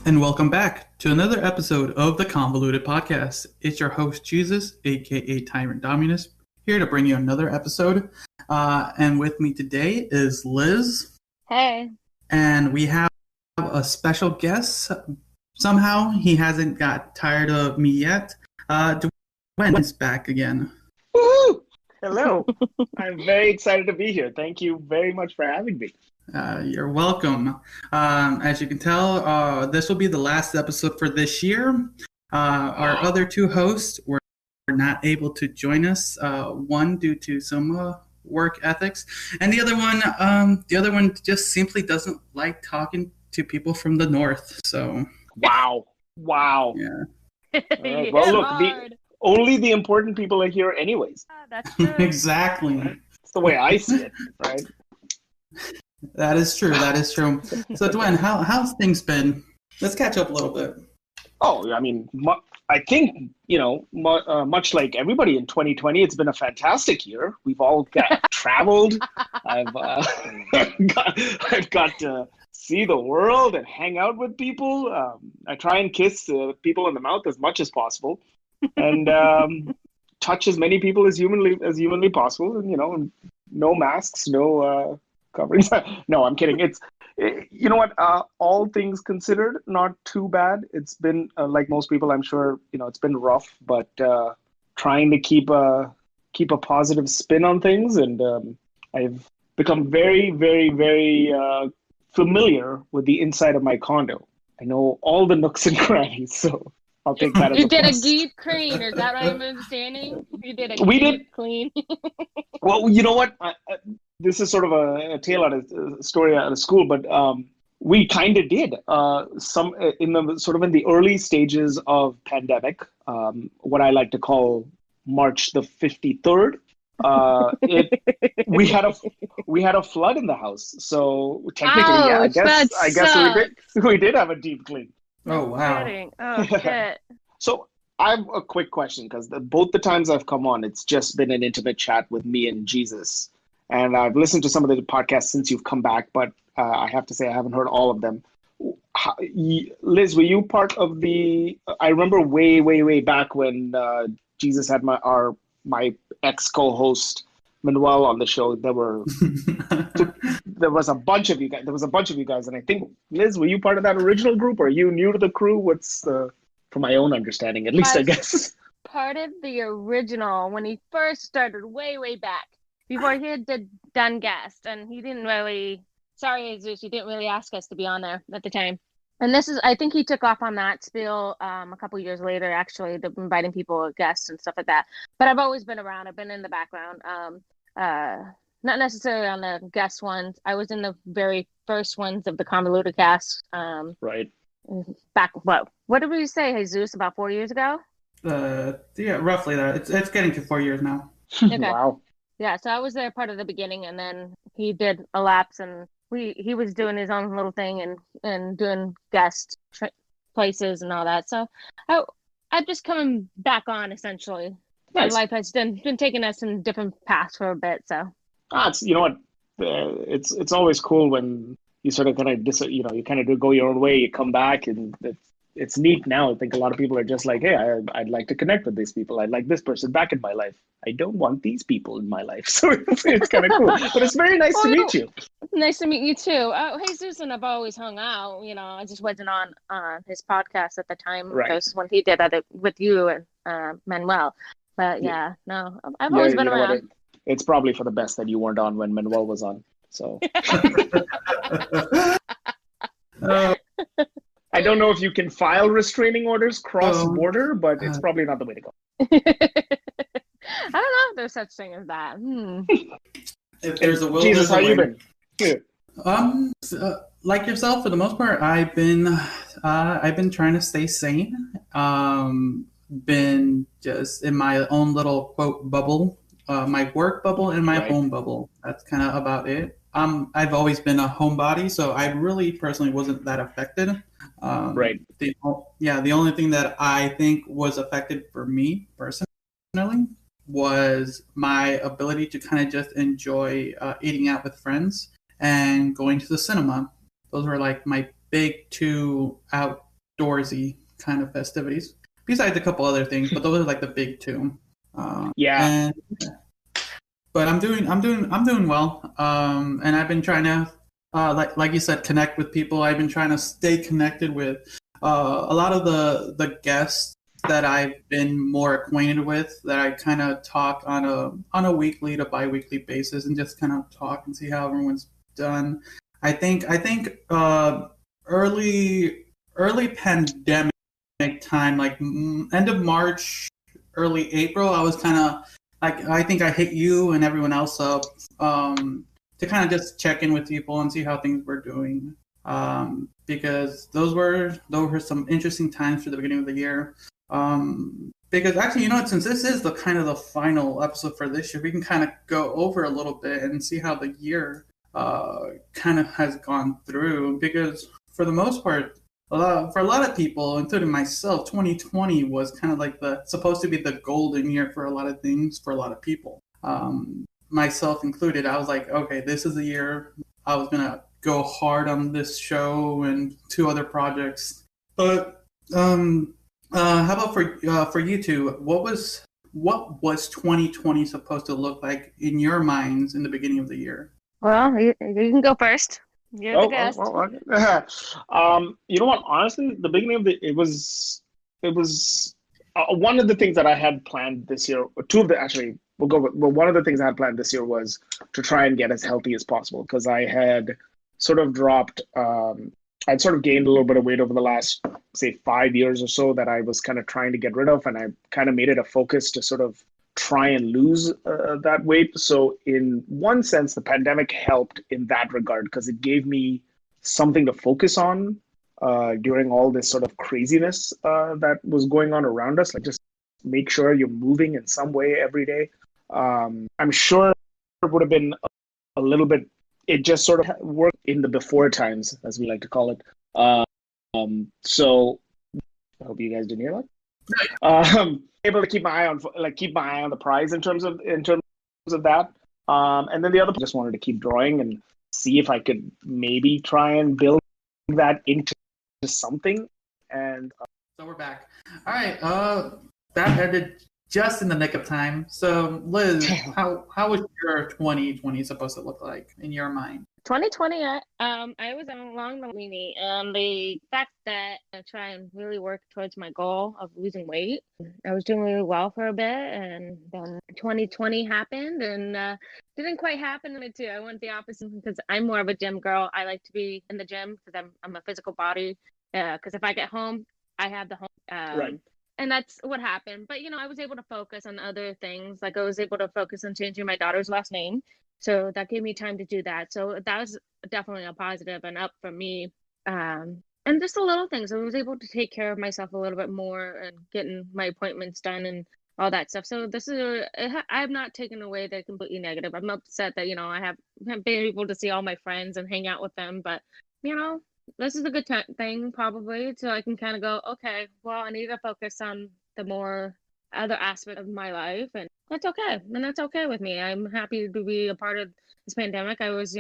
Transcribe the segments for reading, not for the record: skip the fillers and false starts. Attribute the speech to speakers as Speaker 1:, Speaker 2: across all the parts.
Speaker 1: And welcome back to another episode of the Convoluted podcast. It's your host, Jesus, aka Tyrant Dominus, here to bring you another episode. And with me today is Liz.
Speaker 2: Hey.
Speaker 1: And we have a special guest. Somehow he hasn't got tired of me yet. Dwen is back again.
Speaker 3: Woo! Hello. I'm very excited to be here. Thank you very much for having me.
Speaker 1: You're welcome. As you can tell, this will be the last episode for this year. Our other two hosts were not able to join us. One due to some work ethics, and the other one just simply doesn't like talking to people from the north. So
Speaker 3: wow.
Speaker 1: Yeah.
Speaker 3: Right. Well, look, only the important people are here, anyways.
Speaker 2: That's true.
Speaker 1: Exactly.
Speaker 3: That's the way I see it, right?
Speaker 1: That is true. So, Dwen, how's things been? Let's catch up a little bit.
Speaker 3: Oh, I mean, I think, much like everybody in 2020, it's been a fantastic year. We've all traveled. I've got to see the world and hang out with people. I try and kiss people in the mouth as much as possible, and touch as many people as humanly possible. And no masks, no coverings. No, I'm kidding. It's you know what? All things considered, not too bad. It's been like most people, I'm sure. It's been rough, but trying to keep a positive spin on things, and I've become very, very, very familiar with the inside of my condo. I know all the nooks and crannies, so I'll take that as
Speaker 2: You
Speaker 3: a
Speaker 2: did
Speaker 3: plus.
Speaker 2: a deep clean, is that what I'm understanding? You did a
Speaker 3: We
Speaker 2: deep
Speaker 3: did.
Speaker 2: clean.
Speaker 3: Well, you know what? This is sort of a tale out of a story out of school, but we kind of did some in the early stages of pandemic. What I like to call March the 53rd. We had a flood in the house, so technically,
Speaker 2: Ouch,
Speaker 3: I guess we did have a deep clean.
Speaker 1: Oh wow!
Speaker 2: Kidding. Oh shit.
Speaker 3: So I have a quick question, because both the times I've come on, it's just been an intimate chat with me and Jesus. And I've listened to some of the podcasts since you've come back, but I have to say I haven't heard all of them. Liz, were you part of I remember way, way, way back when Jesus had my ex-co-host Manuel on the show. There was a bunch of you guys, and I think, Liz, were you part of that original group, or are you new to the crew? What's from my own understanding, at least, I guess.
Speaker 2: Part of the original when he first started, way, way back. Before he had done guest, and he didn't really, sorry, Jesus, he didn't really ask us to be on there at the time. And I think he took off on that spiel a couple years later, actually, inviting people, guests and stuff like that. But I've always been around. I've been in the background, not necessarily on the guest ones. I was in the very first ones of the Convoluted cast.
Speaker 3: Right.
Speaker 2: Back, what did we say, Jesus, about 4 years ago?
Speaker 1: Yeah, roughly that. It's getting to 4 years now.
Speaker 2: Okay.
Speaker 3: Wow.
Speaker 2: Yeah, so I was there part of the beginning, and then he did a lapse, and he was doing his own little thing and doing guest places and all that. So I'm just coming back on, essentially.
Speaker 3: Nice.
Speaker 2: My life has been taking us in different paths for a bit. So
Speaker 3: You know what? It's always cool when you sort of you kind of go your own way. You come back, and it's neat now. I think a lot of people are just like, hey, I'd like to connect with these people. I'd like this person back in my life. I don't want these people in my life. So it's kind of cool. But it's very nice to meet you.
Speaker 2: Nice to meet you too. Jesus and I've always hung out. I just wasn't on his podcast at the time.
Speaker 3: Right.
Speaker 2: Because when he did it with you and Manuel. But no, I've always been around.
Speaker 3: It's probably for the best that you weren't on when Manuel was on. So I don't know if you can file restraining orders cross-border, but it's probably not the way to go.
Speaker 2: I don't know if there's such thing as that.
Speaker 1: If there's a will,
Speaker 3: Jesus,
Speaker 1: there's a
Speaker 3: how you
Speaker 1: way.
Speaker 3: been?
Speaker 1: Like yourself, for the most part, I've been trying to stay sane. Been just in my own little quote bubble, my work bubble and my home bubble. That's kind of about it. I've always been a homebody, so I really personally wasn't that affected.
Speaker 3: Right.
Speaker 1: The only thing that I think was affected for me personally was my ability to kind of just enjoy eating out with friends and going to the cinema. Those were like my big two outdoorsy kind of festivities. Besides a couple other things, but those are like the big two.
Speaker 3: Yeah.
Speaker 1: But I'm doing well. And I've been trying to, like you said, connect with people. I've been trying to stay connected with a lot of the guests that I've been more acquainted with, that I kind of talk on a weekly to bi-weekly basis, and just kind of talk and see how everyone's done. I think early pandemic time, like end of March, early April, I was kind of like, I think I hit you and everyone else up to kind of just check in with people and see how things were doing, because those were some interesting times for the beginning of the year. Because actually, since this is the kind of the final episode for this year, we can kind of go over a little bit and see how the year kind of has gone through. Because for the most part, for a lot of people, including myself, 2020 was kind of like supposed to be the golden year for a lot of things for a lot of people. Myself included, I was like, okay, this is the year I was gonna go hard on this show and 2 other projects. But how about for you two? What was 2020 supposed to look like in your minds in the beginning of the year?
Speaker 2: Well, you can go first. You're the guest.
Speaker 3: Okay. You know what? Honestly, the beginning of it was one of the things that I had planned this year. We'll go with. Well, one of the things I had planned this year was to try and get as healthy as possible, because I had sort of dropped. I'd sort of gained a little bit of weight over the last, say, 5 years or so, that I was kind of trying to get rid of, and I kind of made it a focus to sort of try and lose that weight. So in one sense, the pandemic helped in that regard, because it gave me something to focus on during all this sort of craziness that was going on around us. Like, just make sure you're moving in some way every day. I'm sure it would have been a little bit, it just sort of worked in the before times, as we like to call it. So I hope you guys didn't hear that. Able to keep my eye on the prize in terms of that. And then the other, just wanted to keep drawing and see if I could maybe try and build that into something. And
Speaker 1: so we're back. All right. That ended just in the nick of time. So Liz, how was your 2020 supposed to look like in your mind?
Speaker 2: 2020, I was along the weenie, and the fact that I try and really work towards my goal of losing weight. I was doing really well for a bit, and then 2020 happened, and didn't quite happen to me too. I went the opposite, because I'm more of a gym girl. I like to be in the gym because I'm a physical body. Because if I get home, I have the home.
Speaker 3: Right.
Speaker 2: And that's what happened. But, I was able to focus on other things. Like, I was able to focus on changing my daughter's last name. So that gave me time to do that. So that was definitely a positive and up for me. And just the little things. I was able to take care of myself a little bit more and getting my appointments done and all that stuff. So I'm not taking away the completely negative. I'm upset that, I haven't been able to see all my friends and hang out with them. But, this is a good thing, probably, so I can kind of go, okay, well, I need to focus on the more other aspect of my life, and that's okay. And that's okay with me. I'm happy to be a part of this pandemic. I was,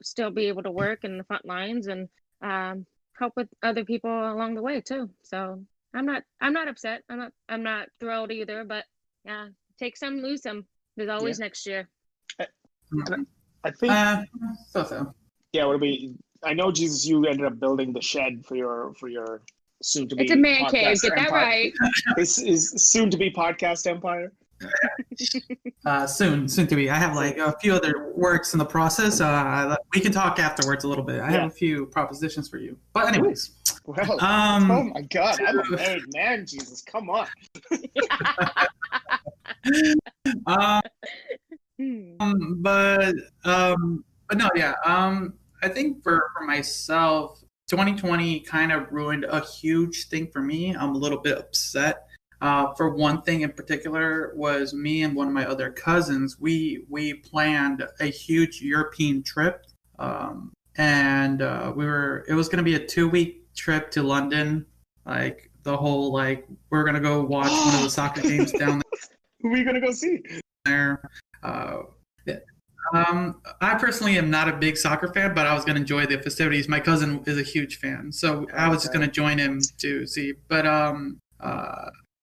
Speaker 2: still be able to work in the front lines and help with other people along the way too. So I'm not upset. I'm not thrilled either. But yeah, take some, lose some. There's always next year.
Speaker 3: I think
Speaker 1: So.
Speaker 3: Yeah, would be. I know, Jesus, you ended up building the shed for your soon to be.
Speaker 2: It's a man cave. Get that right.
Speaker 3: This is soon to be podcast empire.
Speaker 1: Soon to be. I have like a few other works in the process. We can talk afterwards a little bit. I have a few propositions for you. But anyways.
Speaker 3: Well, oh my God, I'm a married man. Jesus, come on.
Speaker 1: But no, yeah. I think for myself, 2020 kind of ruined a huge thing for me. I'm a little bit upset. For one thing in particular, was me and one of my other cousins. We planned a huge European trip, and it was going to be a 2-week trip to London. Like the whole we're going to go watch one of the soccer games down there.
Speaker 3: Who are we going to go see?
Speaker 1: There. I personally am not a big soccer fan, but I was going to enjoy the festivities. My cousin is a huge fan, so I was just going to join him to see. But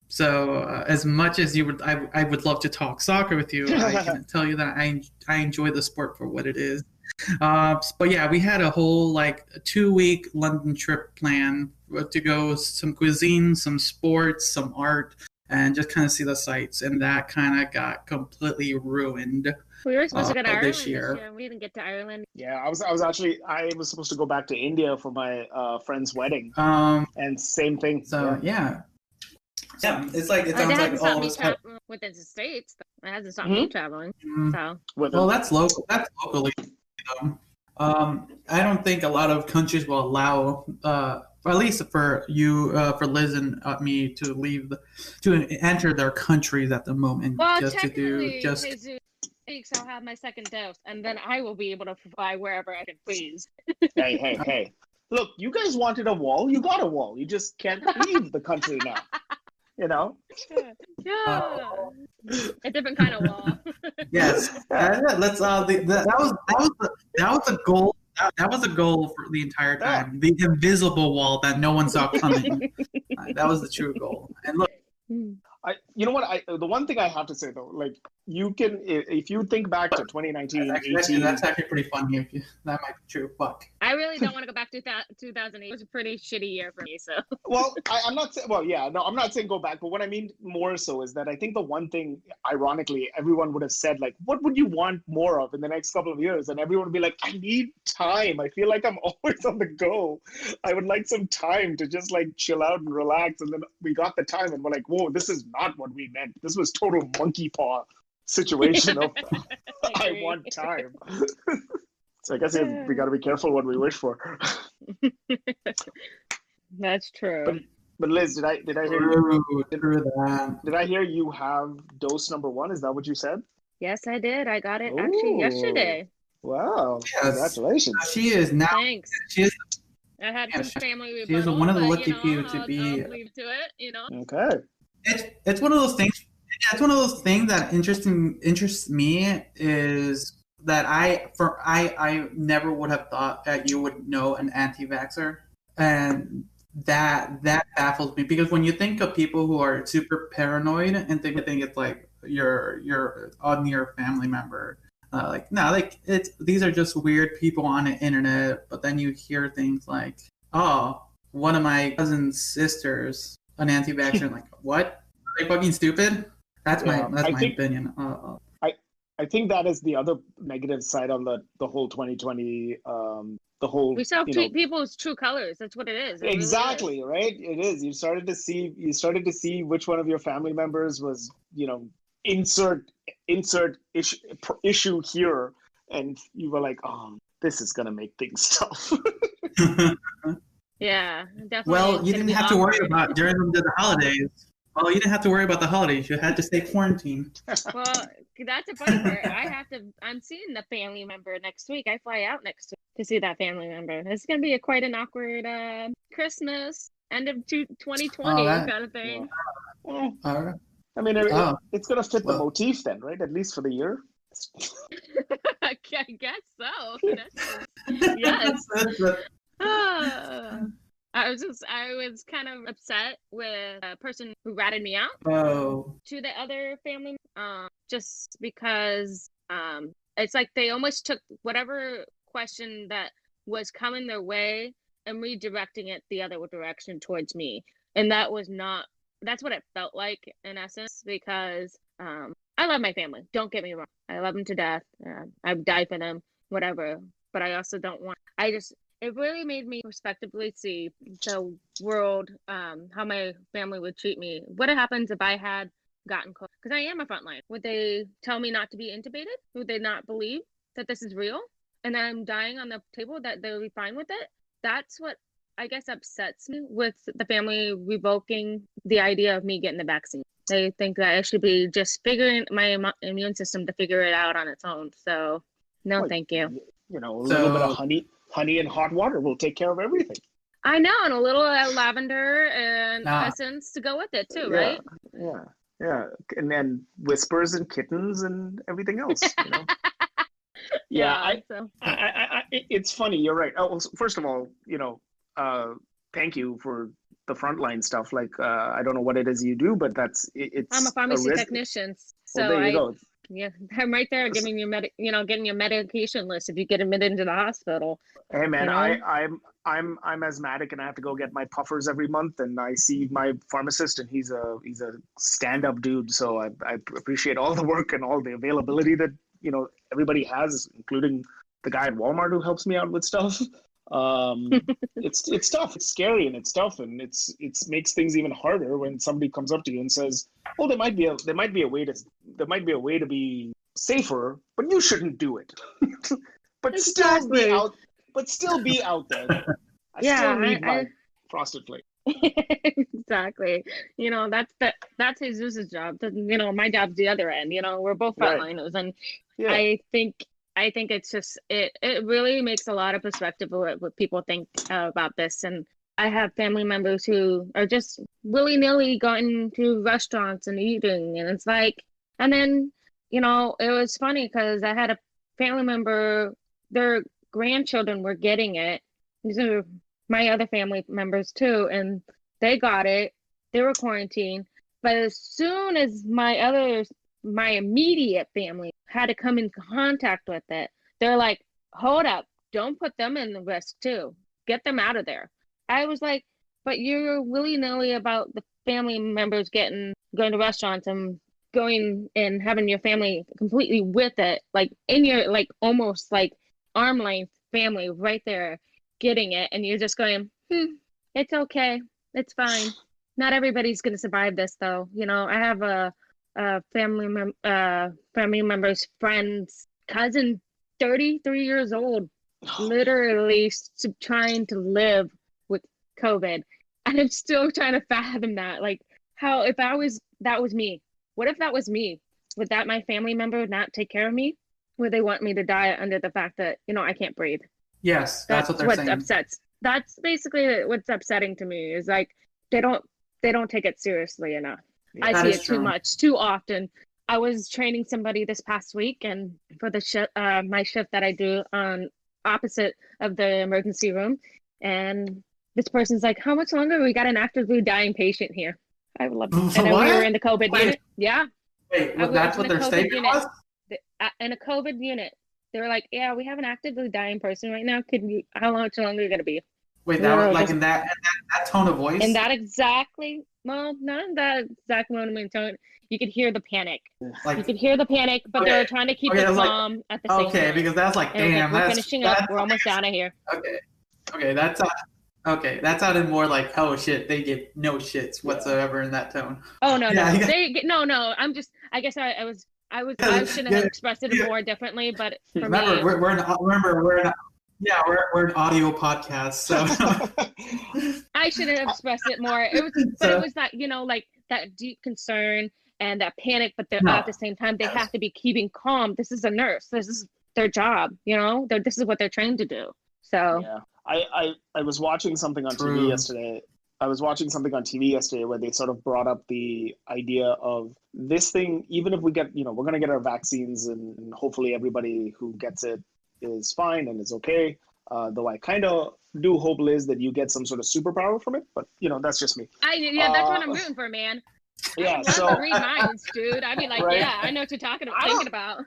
Speaker 1: as much as you would, I would love to talk soccer with you. I can tell you that I enjoy the sport for what it is. But yeah, we had a whole like 2-week London trip plan to go some cuisine, some sports, some art, and just kind of see the sights. And that kind of got completely ruined.
Speaker 2: We were supposed to go to Ireland
Speaker 1: this year.
Speaker 2: We didn't get to Ireland.
Speaker 3: Yeah, I was supposed to go back to India for my friend's wedding. And same thing.
Speaker 1: So yeah, it's like it sounds like all of us
Speaker 2: within the States. It hasn't stopped me traveling. So
Speaker 1: well, that's local. That's locally. I don't think a lot of countries will allow, at least for you, for Liz and me, to enter their countries at the moment.
Speaker 2: Well, technically, weeks I'll have my second dose, and then I will be able to fly wherever I can please.
Speaker 3: Hey. Look, you guys wanted a wall. You got a wall. You just can't leave the country now. You know?
Speaker 2: Yeah. A different kind of wall.
Speaker 1: Yes. Let's that was a goal. That was a goal for the entire time. The invisible wall that no one saw coming. That was the true goal. And look,
Speaker 3: you know what? The one thing I have to say though, like you can, if you think back to 2019,
Speaker 1: that's actually pretty funny. That might be true, but
Speaker 2: I really don't want to go back to 2008. It was a pretty shitty year for me. So
Speaker 3: well, I'm not saying. Well, yeah, no, I'm not saying go back. But what I mean more so is that I think the one thing, ironically, everyone would have said like, "What would you want more of in the next couple of years?" And everyone would be like, "I need time. I feel like I'm always on the go. I would like some time to just like chill out and relax." And then we got the time, and we're like, "Whoa, this is not what we meant. This was total monkey paw situation of I want time." So I guess we got to be careful what we wish for.
Speaker 2: That's true.
Speaker 3: But Liz, did I hear you have dose number 1? Is that what you said?
Speaker 2: Yes, I did. I got it actually yesterday.
Speaker 3: Wow! Yes. Congratulations.
Speaker 1: She is now.
Speaker 2: Thanks.
Speaker 1: She is.
Speaker 2: I had some family rebuttal.
Speaker 1: She is one of the lucky few to be.
Speaker 2: I'll leave to it, you know.
Speaker 3: Okay.
Speaker 1: It's one of those things. It's one of those things that interests me is that I never would have thought that you would know an anti-vaxxer, and that baffles me because when you think of people who are super paranoid and think it's like your near family member, these are just weird people on the internet, but then you hear things like, oh, one of my cousin's sisters an anti-vaxxer, like what? Are they fucking stupid? That's my opinion.
Speaker 3: I think that is the other negative side of the whole 2020. The whole
Speaker 2: we treat people's true colors. That's what it is. It
Speaker 3: exactly
Speaker 2: really is.
Speaker 3: Right. It is. You started to see which one of your family members was insert issue here, and you were like, oh, this is gonna make things tough.
Speaker 2: Yeah, definitely.
Speaker 1: Well, you didn't have to worry about during the holidays. Well, you didn't have to worry about the holidays. You had to stay quarantined.
Speaker 2: Well, that's a funny part. I'm seeing the family member next week. I fly out next week to see that family member. It's going to be quite an awkward Christmas, end of 2020 kind of thing.
Speaker 3: Yeah. I mean, it's going to fit the motif then, right? At least for the year.
Speaker 2: I guess so. Yes. I was kind of upset with a person who ratted me out to the other family, just because it's like they almost took whatever question that was coming their way and redirecting it the other direction towards me. And that's what it felt like in essence, because I love my family. Don't get me wrong. I love them to death. I would die for them, whatever. But I also don't want, it really made me respectively see the world, how my family would treat me. What happens if I had gotten COVID? Because I am a frontline. Would they tell me not to be intubated? Would they not believe that this is real? And that I'm dying on the table, that they'll be fine with it? That's what I guess upsets me with the family revoking the idea of me getting the vaccine. They think that I should be just figuring my immune system to figure it out on its own. So, no, thank you.
Speaker 3: A little bit of honey and hot water will take care of everything.
Speaker 2: I know, and a little lavender and essence to go with it too, right?
Speaker 3: Yeah. And then whispers and kittens and everything else.
Speaker 2: So
Speaker 3: it's funny. You're right. Oh, well, first of all, thank you for the frontline stuff. Like, I don't know what it is you do, but it's
Speaker 2: I'm a pharmacy technician,
Speaker 3: Well,
Speaker 2: so
Speaker 3: there you go.
Speaker 2: yeah, I'm right there giving you getting your medication list if you get admitted into the hospital.
Speaker 3: Hey man,
Speaker 2: You know?
Speaker 3: I'm asthmatic and I have to go get my puffers every month, and I see my pharmacist, and he's a stand-up dude. So I appreciate all the work and all the availability that everybody has, including the guy at Walmart who helps me out with stuff. It's tough. It's scary and it's tough, and it's makes things even harder when somebody comes up to you and says, "Oh, there might be a way to be safer, but you shouldn't do it." But still be out. But still be out there. I still need my frosted flake.
Speaker 2: Exactly. That's Jesus' job. My job's the other end. We're both frontliners, and I think it's just it really makes a lot of perspective of what people think about this. And I have family members who are just willy-nilly going to restaurants and eating, and it's like, and then it was funny because I had a family member, their grandchildren were getting it. These are my other family members too, and they got it. They were quarantined, but as soon as my immediate family had to come in contact with it, they're like, hold up, don't put them in the risk too. Get them out of there. I was like, but you're willy-nilly about the family members going to restaurants and going and having your family completely with it, like in your almost arm length family right there getting it, and you're just going, it's okay, it's fine. Not everybody's going to survive this though. I have a family member's friend's cousin, 33 years old, literally trying to live with COVID, and I'm still trying to fathom that. Like, how, if that was me, what if that was me? Would that my family member not take care of me? Would they want me to die under the fact that I can't breathe?
Speaker 1: Yes, that's what they're saying.
Speaker 2: That's basically what's upsetting to me, is like they don't take it seriously enough. I see it too much, too often. I was training somebody this past week, and for the my shift that I do on opposite of the emergency room, and this person's like, "How much longer? We got an actively dying patient here." I would love to. And then we were in the COVID unit. Yeah.
Speaker 1: Wait, that's what their statement was?
Speaker 2: In a COVID unit. They were like, "Yeah, we have an actively dying person right now. How much longer are you going to be?"
Speaker 1: Wait, that was like in that tone of voice?
Speaker 2: In that exactly, well, not in that exact moment in tone. You could hear the panic. You could hear the panic, but they were trying to keep it calm at the same time.
Speaker 1: Okay, because that's like, damn,
Speaker 2: we're finishing up. We're almost out of here.
Speaker 1: Okay, that sounded more like, oh shit, they get no shits whatsoever in that tone.
Speaker 2: Oh no, no, they get no. I'm just. I guess I shouldn't have expressed it more differently, but for me,
Speaker 1: we're an audio podcast, so
Speaker 2: I should have expressed it more. It was that like that deep concern and that panic, but at the same time they have to be keeping calm. This is a nurse. This is their job. This is what they're trained to do. So
Speaker 3: yeah, I was watching something on TV yesterday. Where they sort of brought up the idea of this thing, even if we get, we're going to get our vaccines and hopefully everybody who gets it is fine and is okay. Though I kind of do hope, Liz, that you get some sort of superpower from it, but that's just me.
Speaker 2: That's what I'm rooting for, man.
Speaker 3: Yeah,
Speaker 2: so read minds, dude. I'd be like, right? Yeah, I know what you're thinking about.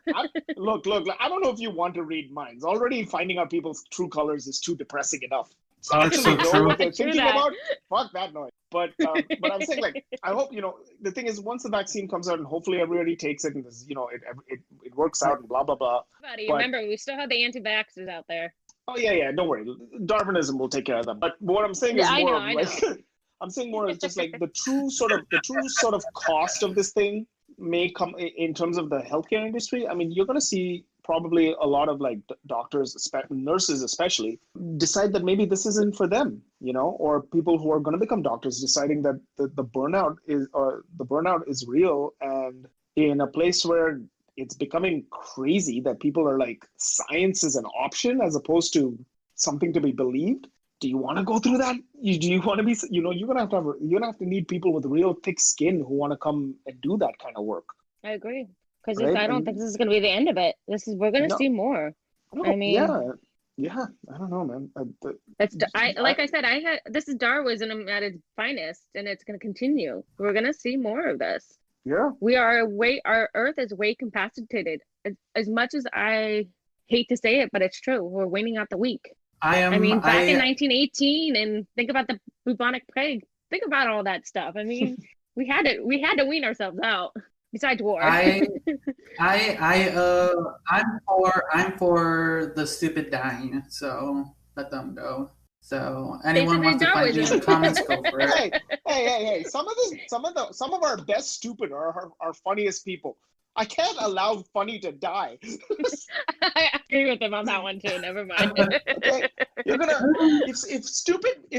Speaker 3: Look, I don't know if you want to read minds. Already finding out people's true colors is too depressing enough. So actually know what they're thinking about. Fuck that noise. But I'm saying, like, I hope, the thing is, once the vaccine comes out and hopefully everybody takes it and this, it works out and blah blah blah.
Speaker 2: Remember, we still have the anti-vaxxers out there.
Speaker 3: Oh yeah, don't worry. Darwinism will take care of them. But what I'm saying is more I'm saying more is just like the true sort of cost of this thing may come in terms of the healthcare industry. I mean, you're going to see probably a lot of like doctors, nurses especially, decide that maybe this isn't for them, or people who are going to become doctors deciding that the burnout is real, and in a place where it's becoming crazy that people are like, science is an option as opposed to something to be believed. Do you want to go through that? Do you want to be, you're gonna have to need people with real thick skin who want to come and do that kind of work.
Speaker 2: I agree. because
Speaker 3: Right?
Speaker 2: I don't think this is going to be the end of it. We're going to
Speaker 3: No,
Speaker 2: see more.
Speaker 3: no,
Speaker 2: I mean,
Speaker 3: yeah. I don't know, man.
Speaker 2: like I said, this is Darwinism at its finest, and it's going to continue. We're going to see more of this.
Speaker 3: Yeah.
Speaker 2: Our Earth is way capacitated. As much as I hate to say it, but it's true. We're waning out the weak. I mean, back in 1918, and think about the bubonic plague. Think about all that stuff. I mean, we had to wean ourselves out. Besides war.
Speaker 1: I'm for the stupid dying, so let them go. So anyone wants to find me in the comments, go for it.
Speaker 3: Hey! Some of our best stupid are our funniest people. I can't allow funny to die.
Speaker 2: I agree with him on that one too. Never mind.
Speaker 3: Okay, you're gonna if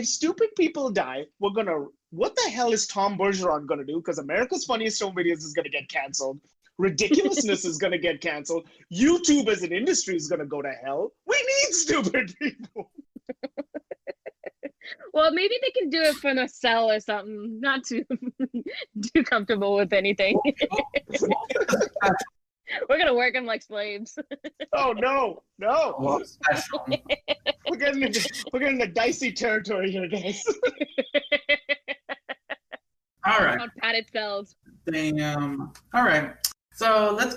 Speaker 3: stupid people die, we're gonna. What the hell is Tom Bergeron gonna do? Because America's Funniest Home Videos is gonna get canceled. Ridiculousness is gonna get canceled. YouTube as an industry is gonna go to hell. We need stupid people.
Speaker 2: Well, maybe they can do it from a cell or something. Not too comfortable with anything. We're gonna work them like slaves.
Speaker 3: Oh no! We're getting into dicey territory here, guys.
Speaker 1: All right.
Speaker 2: On padded cells.
Speaker 1: All right. So let's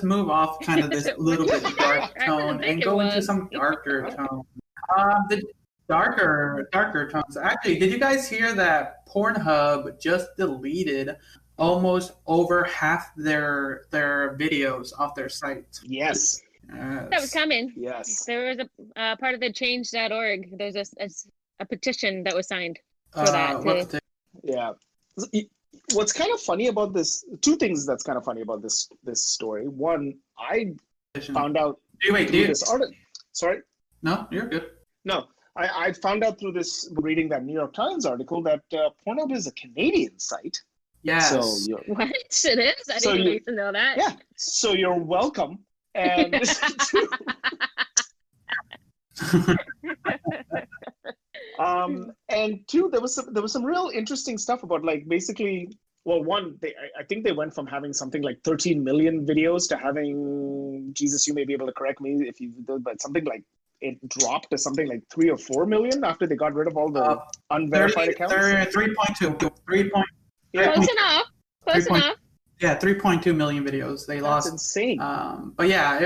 Speaker 1: move off kind of this little bit dark tone and go into some darker tone. The darker tones. Actually, did you guys hear that Pornhub just deleted almost over half their videos off their site?
Speaker 3: Yes.
Speaker 2: That was coming.
Speaker 3: Yes.
Speaker 2: There was a part of the change.org. There's a petition that was signed for that.
Speaker 3: Yeah. What's kind of funny about this? Two things that's kind of funny about this story. One, I found out. This article. Sorry.
Speaker 1: No, you're good.
Speaker 3: No, I found out through this reading that New York Times article that Pornhub is a Canadian site.
Speaker 1: Yes.
Speaker 3: So
Speaker 2: what? It is? I didn't need to know that.
Speaker 3: Yeah. So you're welcome. And and two, there was some real interesting stuff about like basically. Well, one, I think they went from having something like 13 million videos to having, Jesus, you may be able to correct me if you did, but something like it dropped to something like 3 or 4 million after they got rid of all the unverified accounts.
Speaker 1: 3.2.
Speaker 3: Yeah.
Speaker 2: Close enough.
Speaker 1: Yeah, 3.2 million videos they lost.
Speaker 3: That's insane.
Speaker 1: But yeah,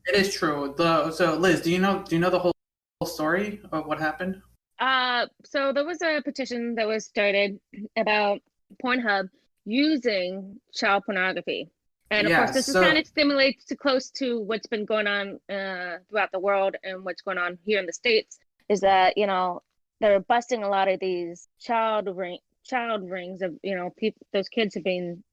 Speaker 1: it is true. So Liz, do you know the whole story of what happened?
Speaker 2: So there was a petition that was started about Pornhub using child pornography. And of course, this is kind of stimulates to close to what's been going on throughout the world and what's going on here in the States is that, they're busting a lot of these child rings of, people, those kids have been,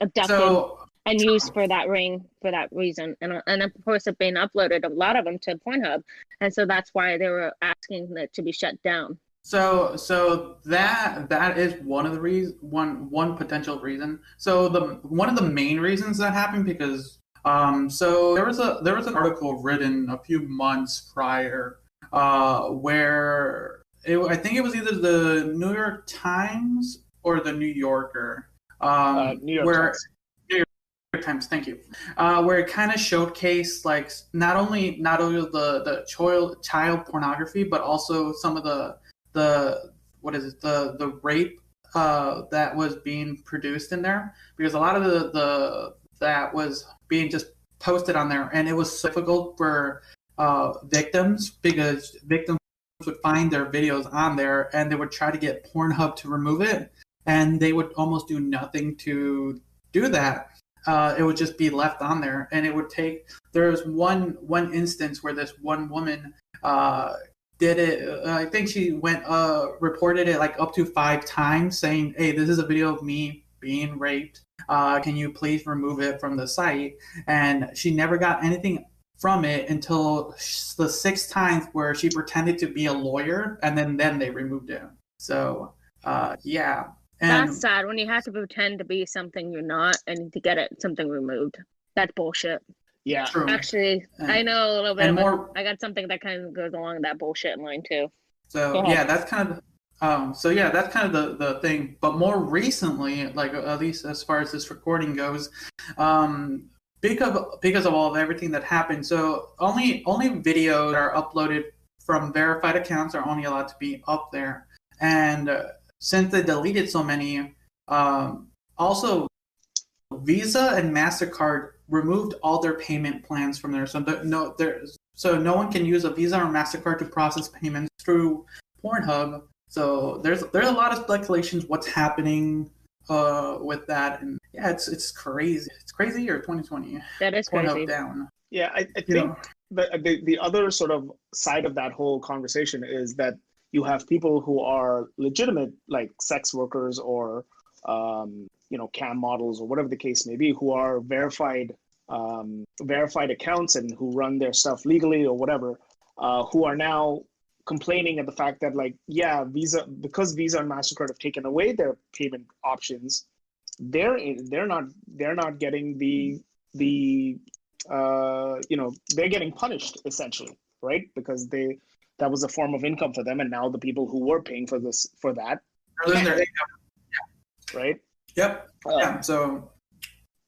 Speaker 2: abducted and used for that ring for that reason. And of course, have been uploaded, a lot of them, to Pornhub. And so that's why they were asking it to be shut down.
Speaker 1: So that is one of the one potential reason. So one of the main reasons that happened because so there was an article written a few months prior where I think it was either the New York Times or the New Yorker
Speaker 3: New York
Speaker 1: Times, thank you. Where it kind of showcased like not only the child pornography but also some of the rape that was being produced in there, because a lot of the that was being just posted on there, and it was difficult for victims because victims would find their videos on there and they would try to get Pornhub to remove it, and they would almost do nothing to do that. It would just be left on there, and it would take. There was one instance where this one woman did it. I think she went reported it like up to 5 times, saying, "Hey, this is a video of me being raped. Can you please remove it from the site?" And she never got anything from it until the 6th time, where she pretended to be a lawyer, and then they removed it. So yeah. And
Speaker 2: that's sad when you have to pretend to be something you're not and to get something removed. That's bullshit.
Speaker 3: Yeah.
Speaker 1: True.
Speaker 2: Actually, I know a little bit
Speaker 1: more.
Speaker 2: I got something that kind of goes along that bullshit line too.
Speaker 1: So yeah, that's kind of So yeah, that's kind of the thing. But more recently, like at least as far as this recording goes, because of all of everything that happened, so only videos that are uploaded from verified accounts are only allowed to be up there. And since they deleted so many, also Visa and MasterCard removed all their payment plans from there. So no one can use a Visa or MasterCard to process payments through Pornhub. So there's a lot of speculations what's happening with that, and yeah, it's crazy. It's crazy year 2020.
Speaker 2: That is
Speaker 1: Pornhub
Speaker 2: crazy.
Speaker 1: down.
Speaker 3: Yeah, I think the other sort of side of that whole conversation is that you have people who are legitimate, like sex workers or cam models or whatever the case may be, who are verified accounts and who run their stuff legally or whatever, who are now complaining at the fact that because Visa and MasterCard have taken away their payment options, they're not getting they're getting punished essentially, right? Because that was a form of income for them, and now the people who were paying for that
Speaker 1: losing their income.
Speaker 3: Right?
Speaker 1: Yep. Yeah. So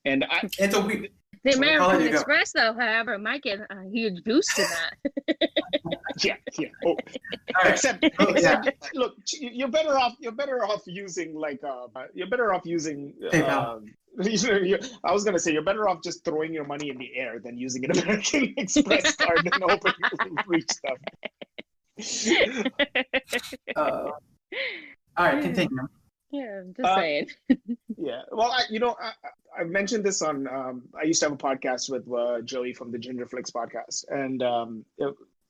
Speaker 1: it's a week.
Speaker 2: The American Express, though, however, might get a huge boost in that.
Speaker 3: Yeah. Oh, except, look, you're better off using
Speaker 1: PayPal.
Speaker 3: I was gonna say you're better off just throwing your money in the air than using an American Express card and hoping you'll reach stuff.
Speaker 1: All right, continue.
Speaker 2: Yeah, I'm just saying.
Speaker 3: Yeah, well, I mentioned this on. I used to have a podcast with Joey from the Ginger Flicks podcast, and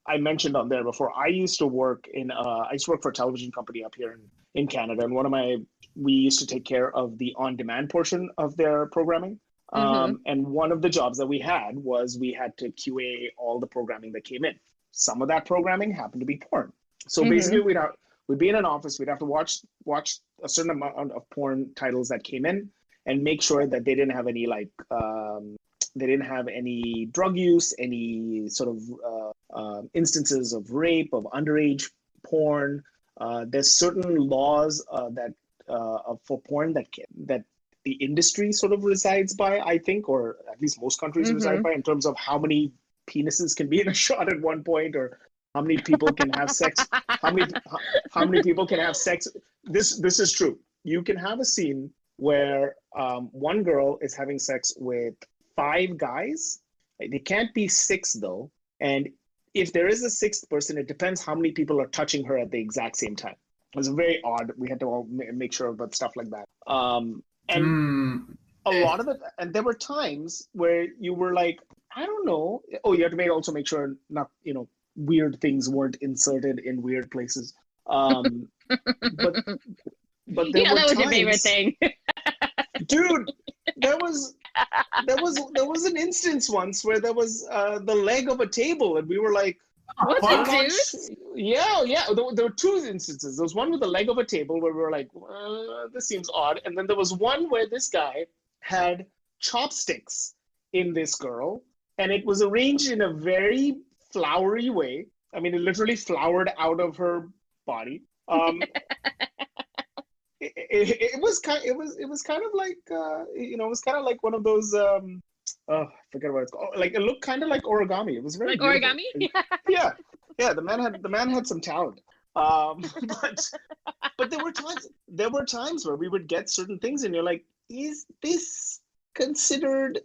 Speaker 3: I mentioned on there before. I used to work for a television company up here in Canada, and we used to take care of the on-demand portion of their programming. And one of the jobs that we had was we had to QA all the programming that came in. Some of that programming happened to be porn. So basically, we'd be in an office. We'd have to watch a certain amount of porn titles that came in, and make sure that they didn't have any drug use, any sort of instances of rape, of underage porn. There's certain laws that for porn that the industry sort of resides by, I think, or at least most countries reside by, in terms of how many penises can be in a shot at one point, or how many people can have sex. How many people can have sex? This is true. You can have a scene where one girl is having sex with 5 guys. They can't be 6 though. And if there is a 6th person, it depends how many people are touching her at the exact same time. It was very odd. We had to all make sure about stuff like that. And a lot of it, and there were times where you were like, I don't know. Oh, you have to also make sure not, weird things weren't inserted in weird places. But there were
Speaker 2: that was
Speaker 3: times,
Speaker 2: your favorite thing.
Speaker 3: Dude, there was an instance once where there was the leg of a table, and we were like,
Speaker 2: what's it, dude?
Speaker 3: Yeah. There were 2 instances. There was one with the leg of a table where we were like, this seems odd. And then there was one where this guy had chopsticks in this girl, and it was arranged in a very flowery way. I mean, it literally flowered out of her body. It was kind of like one of those I forget what it's called. Like, it looked kind of like origami. It was very
Speaker 2: like
Speaker 3: beautiful.
Speaker 2: origami.
Speaker 3: Yeah. The man had some talent. But there were times where we would get certain things, and you're like, is this considered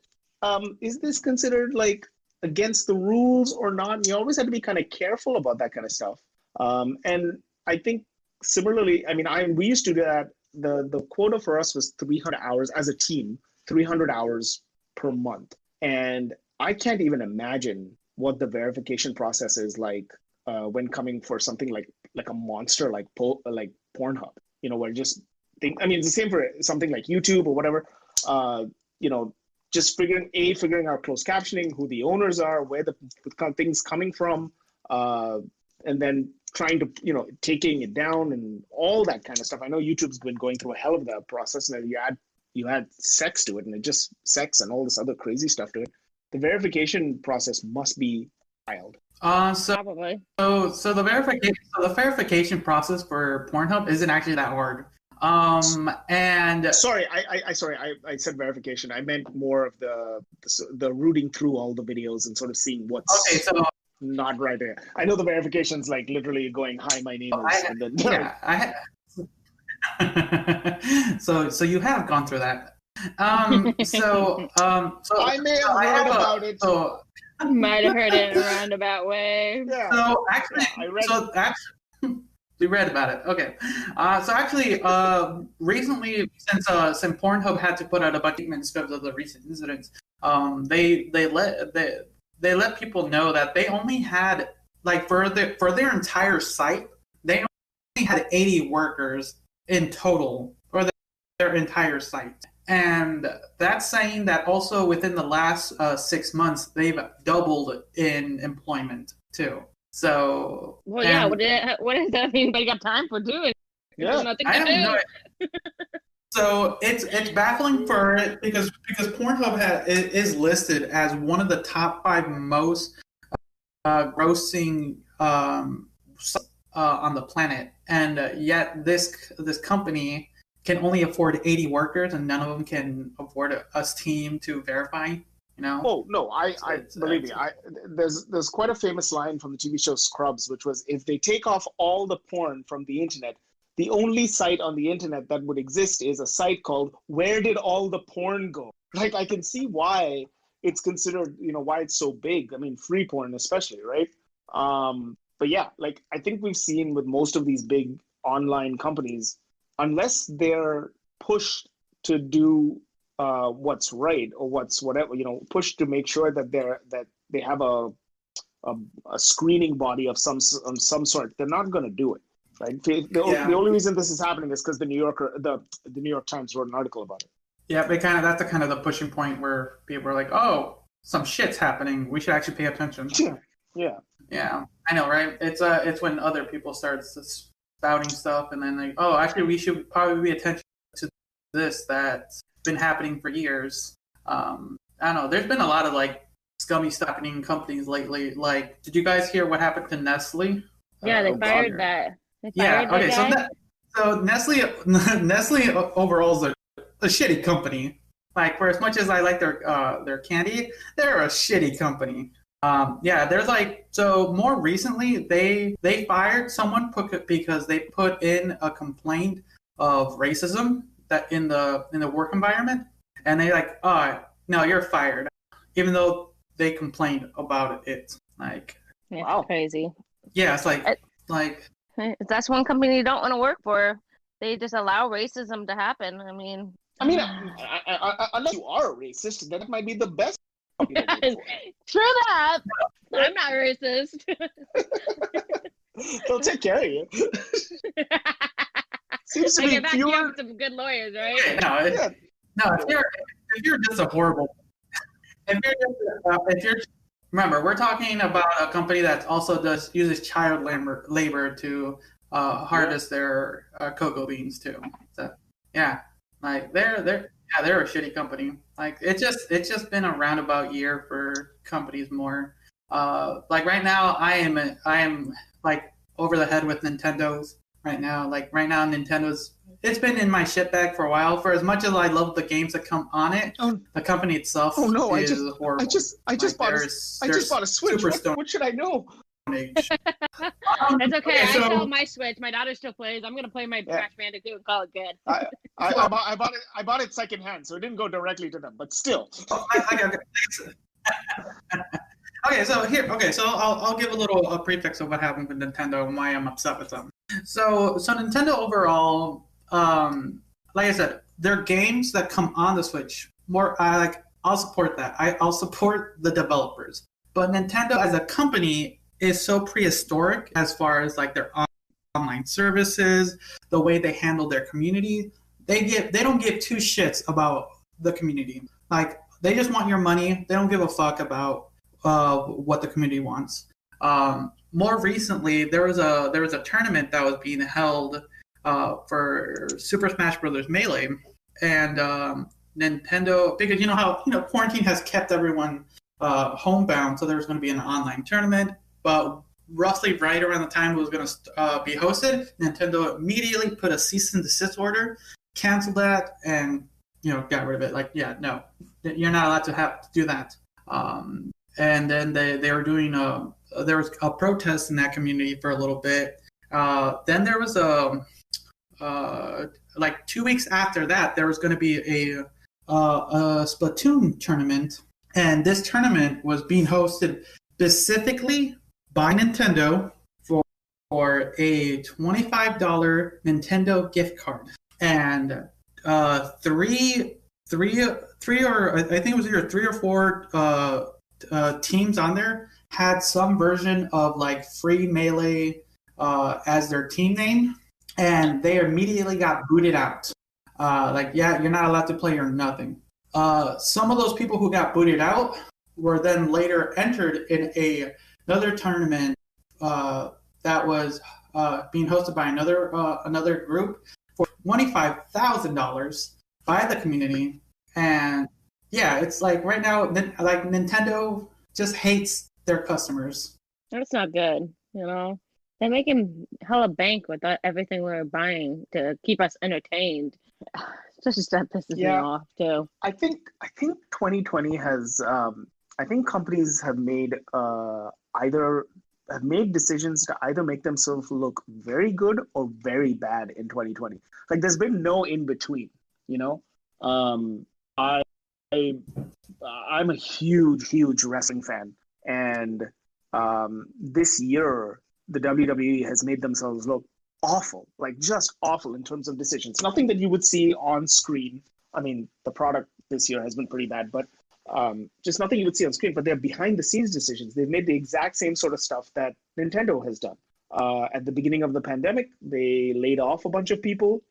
Speaker 3: like against the rules or not? And you always had to be kind of careful about that kind of stuff. And I think similarly, I mean, we used to do that. The quota for us was 300 hours as a team, 300 hours per month. And I can't even imagine what the verification process is like when coming for something like a monster like Pornhub, where just think, I mean, it's the same for something like YouTube or whatever, just figuring out closed captioning, who the owners are, where the things coming from, and then trying to, taking it down and all that kind of stuff. I know YouTube's been going through a hell of that process, and you add sex to it, and it just sex and all this other crazy stuff to it. The verification process must be wild.
Speaker 1: So
Speaker 2: Probably.
Speaker 1: so the verification process for Pornhub isn't actually that hard. And
Speaker 3: Sorry, I said verification. I meant more of the rooting through all the videos and sort of seeing
Speaker 1: okay,
Speaker 3: what's
Speaker 1: so
Speaker 3: not right there. I know the verification's like literally going, "Hi, my name is," and then
Speaker 1: so you have gone through that. So
Speaker 3: I may have heard about it.
Speaker 1: So
Speaker 2: Might have heard it in a roundabout way.
Speaker 3: Yeah.
Speaker 1: So actually,
Speaker 3: I read
Speaker 1: we read about it. Okay. So actually, recently, since Pornhub had to put out a bunch of statements because of the recent incidents, they let people know that they only had like for their entire site, they only had 80 workers in total for their entire site. And that's saying that also within the last 6 months, they've doubled in employment too. So,
Speaker 2: Well, yeah. What does that mean? Anybody got time for doing?
Speaker 3: Yeah.
Speaker 2: Nothing
Speaker 1: I
Speaker 2: to
Speaker 1: don't
Speaker 2: do.
Speaker 1: know. So it's baffling for it because Pornhub is listed as one of the top 5 most grossing on the planet, and yet this company can only afford 80 workers, and none of them can afford a team to verify. You know?
Speaker 3: Oh no, believe me. There's quite a famous line from the TV show Scrubs, which was, if they take off all the porn from the internet, the only site on the internet that would exist is a site called "Where Did All the Porn Go?" Like, I can see why it's considered, why it's so big. I mean, free porn especially, right? But yeah, like, I think we've seen with most of these big online companies, unless they're pushed to do what's right or what's whatever, pushed to make sure that they have a screening body of some sort, they're not going to do it, right? The only reason this is happening is because the New York Times wrote an article about it.
Speaker 1: Yeah, that's the kind of the pushing point where people are like, "Oh, some shit's happening. We should actually pay attention." Yeah. I know, right? It's when other people start spouting stuff, and then like, "Oh, actually, we should probably pay attention to this that's been happening for years." I don't know. There's been a lot of like scummy stuff happening in companies lately. Like, did you guys hear what happened to Nestle?
Speaker 2: Yeah, they fired that.
Speaker 1: So Nestle overall is a shitty company. Like, for as much as I like their candy, they're a shitty company. There's like, so more recently they fired someone because they put in a complaint of racism that in the work environment, and they like, "Oh, no, you're fired," even though they complained about it. Like,
Speaker 2: wow, crazy.
Speaker 1: Yeah, it's like
Speaker 2: if that's one company you don't want to work for, they just allow racism to happen. I mean,
Speaker 3: unless you are a racist, that might be the best.
Speaker 2: True that. I'm not racist.
Speaker 3: They'll take care of you. Seems to be
Speaker 2: fewer. You have some good lawyers, right?
Speaker 1: No, if you're just a horrible, if you're remember, we're talking about a company that also uses child labor to harvest their cocoa beans too. So yeah, like they're a shitty company. Like it's just been a roundabout year for companies more. Like right now, I am like over the head with Nintendo's right now. Like right now, it's been in my shit bag for a while. For as much as I love the games that come on it, the company itself is horrible.
Speaker 3: I just bought a Switch. What should I know?
Speaker 2: It's okay. I sell my Switch. My daughter still plays. I'm gonna play my Crash Bandicoot and call it good.
Speaker 3: I bought it secondhand, so it didn't go directly to them, but still.
Speaker 1: Okay, so I'll give a little prefix of what happened with Nintendo and why I'm upset with them. So Nintendo overall, like I said, their games that come on the Switch, I'll support that. I'll support the developers. But Nintendo as a company is so prehistoric as far as like their online services, the way they handle their community. They don't give two shits about the community. Like, they just want your money. They don't give a fuck about what the community wants. More recently, there was a tournament that was being held for Super Smash Bros. Melee, and Nintendo, because you know how quarantine has kept everyone homebound, so there was going to be an online tournament, but roughly right around the time it was going to be hosted, Nintendo immediately put a cease and desist order, canceled that, and got rid of it. Like, yeah, no, you're not allowed to have to do that. And then they were doing there was a protest in that community for a little bit. Then there was like 2 weeks after that, there was going to be a Splatoon tournament, and this tournament was being hosted specifically by Nintendo for a $25 Nintendo gift card, and three or I think it was either 3 or 4 teams on there had some version of like free Melee as their team name, and they immediately got booted out. Like, yeah, you're not allowed to play or nothing. Some of those people who got booted out were then later entered in another tournament that was being hosted by another group for $25,000 by the community. And yeah, it's like right now, like Nintendo just hates their customers.
Speaker 2: That's not good, They're making hella bank with everything we're buying to keep us entertained. It's just that pisses me off too.
Speaker 3: I think 2020 has. I think companies have made decisions to either make themselves look very good or very bad in 2020. Like, there's been no in between. I'm a huge wrestling fan, and this year the WWE has made themselves look awful, like just awful in terms of decisions. Nothing that you would see on screen. I mean, the product this year has been pretty bad, but just nothing you would see on screen. But they're behind the scenes decisions. They've made the exact same sort of stuff that Nintendo has done. At the beginning of the pandemic, they laid off a bunch of people,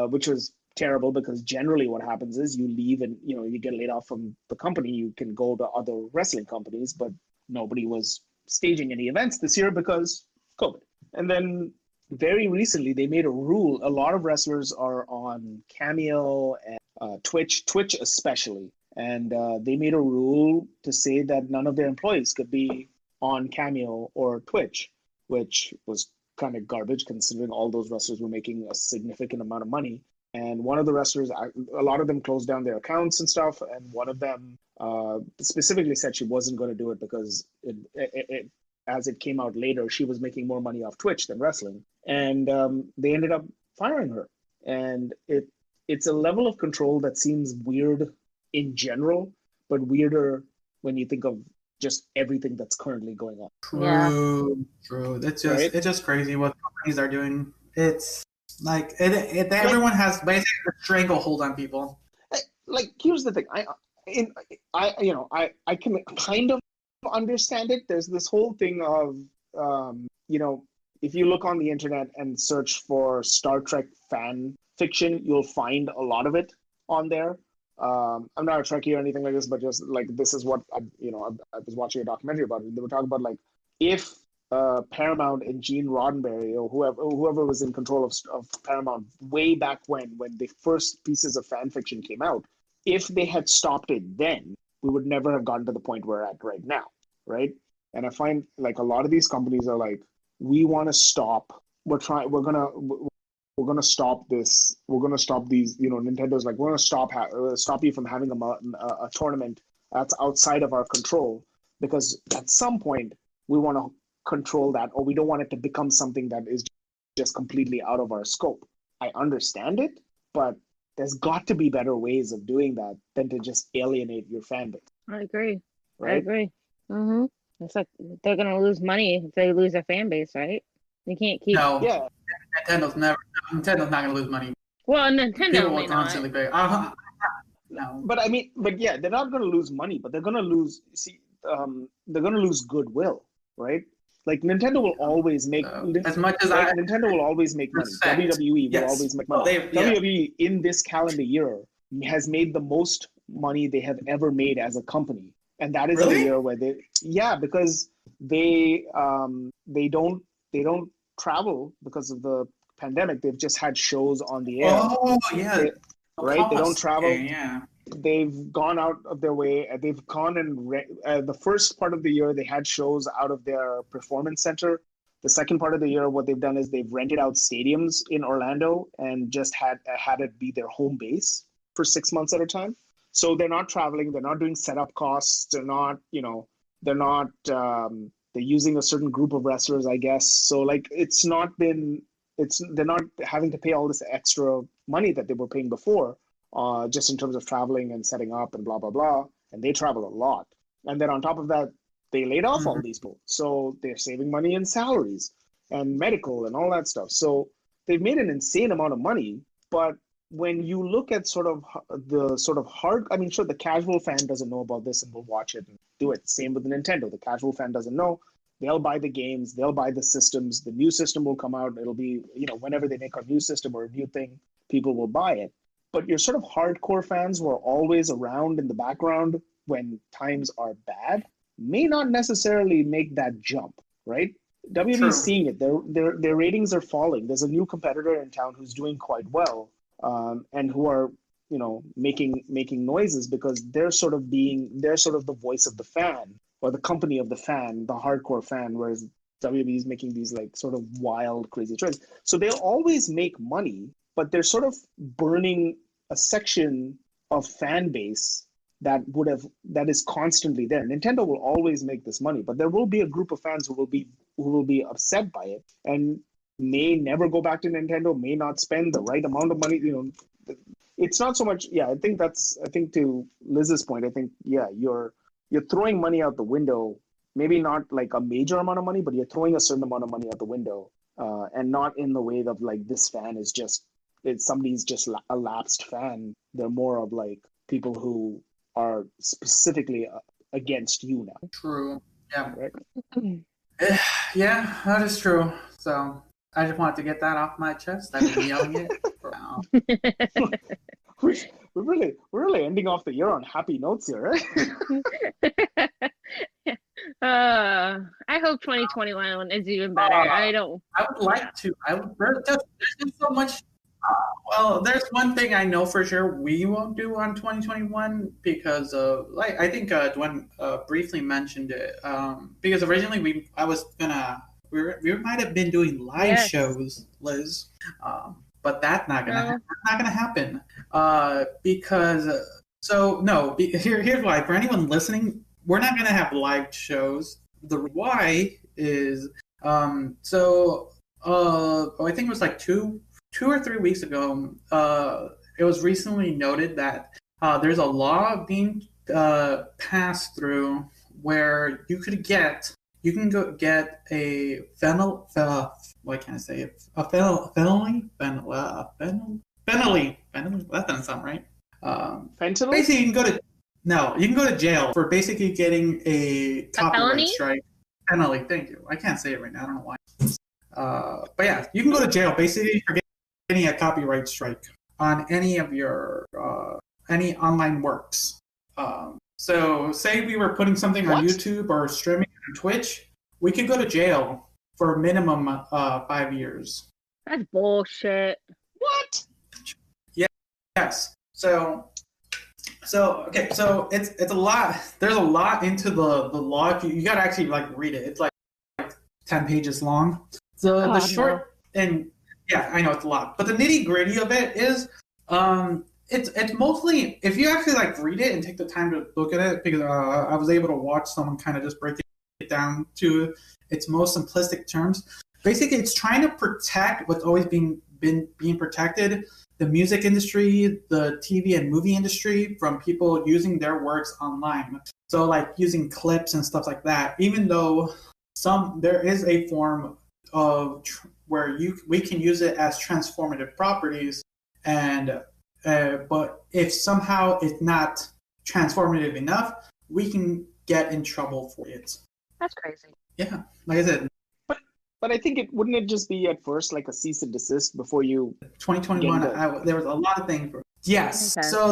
Speaker 3: which was terrible, because generally what happens is you leave and you get laid off from the company. You can go to other wrestling companies, but nobody was staging any events this year because COVID. And then very recently, they made a rule. A lot of wrestlers are on Cameo and Twitch especially. And they made a rule to say that none of their employees could be on Cameo or Twitch, which was kind of garbage considering all those wrestlers were making a significant amount of money. And one of the wrestlers, a lot of them closed down their accounts and stuff. And one of them specifically said she wasn't going to do it because as it came out later, she was making more money off Twitch than wrestling. And they ended up firing her. And it's a level of control that seems weird in general, but weirder when you think of just everything that's currently going on.
Speaker 1: True. It's just crazy what companies are doing. It's like everyone has basically a stranglehold on people.
Speaker 3: Like, here's the thing. I can kind of understand it. There's this whole thing of if you look on the internet and search for Star Trek fan fiction, you'll find a lot of it on there. I'm not a Trekkie or anything like this, but just like, this is what I was watching a documentary about it. They were talking about, like, if Paramount and Gene Roddenberry or whoever was in control of Paramount way back when the first pieces of fan fiction came out, if they had stopped it then, we would never have gotten to the point we're at right now, right? And I find, like, a lot of these companies are like, we want to stop. We're gonna stop this. We're gonna stop these. Nintendo's like, we're gonna stop you from having a tournament that's outside of our control, because at some point we want to control that, or we don't want it to become something that is just completely out of our scope. I understand it, but there's got to be better ways of doing that than to just alienate your fan base.
Speaker 2: I agree.
Speaker 3: Right?
Speaker 2: I agree. Mm-hmm. It's like they're gonna lose money if they lose their fan base, right? They can't keep.
Speaker 1: No.
Speaker 3: Yeah.
Speaker 1: Nintend's not going to lose money.
Speaker 2: Well, Nintendo
Speaker 1: People
Speaker 2: may
Speaker 1: will
Speaker 2: not.
Speaker 1: constantly pay. No.
Speaker 3: But yeah, they're not going to lose money, but they're going to lose. They're going to lose goodwill, right? Like, Nintendo will always make
Speaker 1: as much as
Speaker 3: Nintendo will always make money. WWE will always make money. WWE in this calendar year has made the most money they have ever made as a company, and that is the year where because they don't travel because of the pandemic. They've just had shows on the air.
Speaker 1: Oh yeah,
Speaker 3: right. They don't travel.
Speaker 1: Yeah.
Speaker 3: they've gone out of their way. They've gone and the first part of the year they had shows out of their performance center. The second part of the year, what they've done is they've rented out stadiums in Orlando and just had it be their home base for 6 months at a time. So they're not traveling. They're not doing setup costs. They're not, they're using a certain group of wrestlers, I guess. So like, they're not having to pay all this extra money that they were paying before, just in terms of traveling and setting up and blah, blah, blah. And they travel a lot. And then on top of that, they laid off all these people. So they're saving money in salaries and medical and all that stuff. So they've made an insane amount of money. But when you look at sort of hard, I mean, sure, the casual fan doesn't know about this and will watch it and do it. Same with Nintendo. The casual fan doesn't know. They'll buy the games. They'll buy the systems. The new system will come out. It'll be, whenever they make a new system or a new thing, people will buy it. But your sort of hardcore fans who are always around in the background when times are bad may not necessarily make that jump, right? WWE is seeing it. Their ratings are falling. There's a new competitor in town who's doing quite well, and who are making noises because they're sort of the voice of the fan or the company of the fan, the hardcore fan, whereas WWE is making these like sort of wild, crazy trends. So they'll always make money, but they're sort of burning a section of fan base that is constantly there. Nintendo will always make this money, but there will be a group of fans who will be upset by it and may never go back to Nintendo, may not spend the right amount of money. It's not so much. Yeah, I think to Liz's point, you're throwing money out the window. Maybe not like a major amount of money, but you're throwing a certain amount of money out the window, and not in the way of like this fan is somebody's just a lapsed fan. They're more of like people who are specifically against you now.
Speaker 1: True. Yeah.
Speaker 3: Right.
Speaker 1: Yeah, that is true. So I just wanted to get that off my chest. I've been yelling it for now.
Speaker 3: We're really ending off the year on happy notes here, right?
Speaker 2: I hope 2021 is even better. I
Speaker 1: would like to. There's just so much. Well, there's one thing I know for sure we won't do on 2021 because I think Dwen briefly mentioned it. Because originally we might have been doing live shows, Liz. But that's not gonna happen. Here's why. For anyone listening, we're not gonna have live shows. The why is I think it was like two or 3 weeks ago. It was recently noted that there's a law being passed through where you can go get a fentanyl. What can I say? A fentanyl. That doesn't sound right.
Speaker 3: Fentanyl?
Speaker 1: Basically, you can go to jail for basically getting a copyright strike. Penalty. Thank you. I can't say it right now. I don't know why. But yeah, you can go to jail basically for getting a copyright strike on any of your any online works. So say we were putting something on YouTube or streaming on Twitch, we could go to jail for a minimum 5 years.
Speaker 2: That's bullshit.
Speaker 3: What?
Speaker 1: Yes. So okay. So it's a lot. There's a lot into the law. You got to actually like read it. It's like 10 pages long. So the short and yeah, I know it's a lot, but the nitty gritty of it is it's mostly if you actually like read it and take the time to look at it, because I was able to watch someone kind of just break it down to its most simplistic terms. Basically, it's trying to protect what's always being protected: the music industry, the TV and movie industry, from people using their works online. So, like using clips and stuff like that. Even though there is a form of where we can use it as transformative properties, and but if somehow it's not transformative enough, we can get in trouble for it.
Speaker 2: That's crazy.
Speaker 1: Yeah, like I said.
Speaker 3: But I think wouldn't it just be at first like a cease and desist before you?
Speaker 1: 2021, there was a lot of things. Yes, okay. So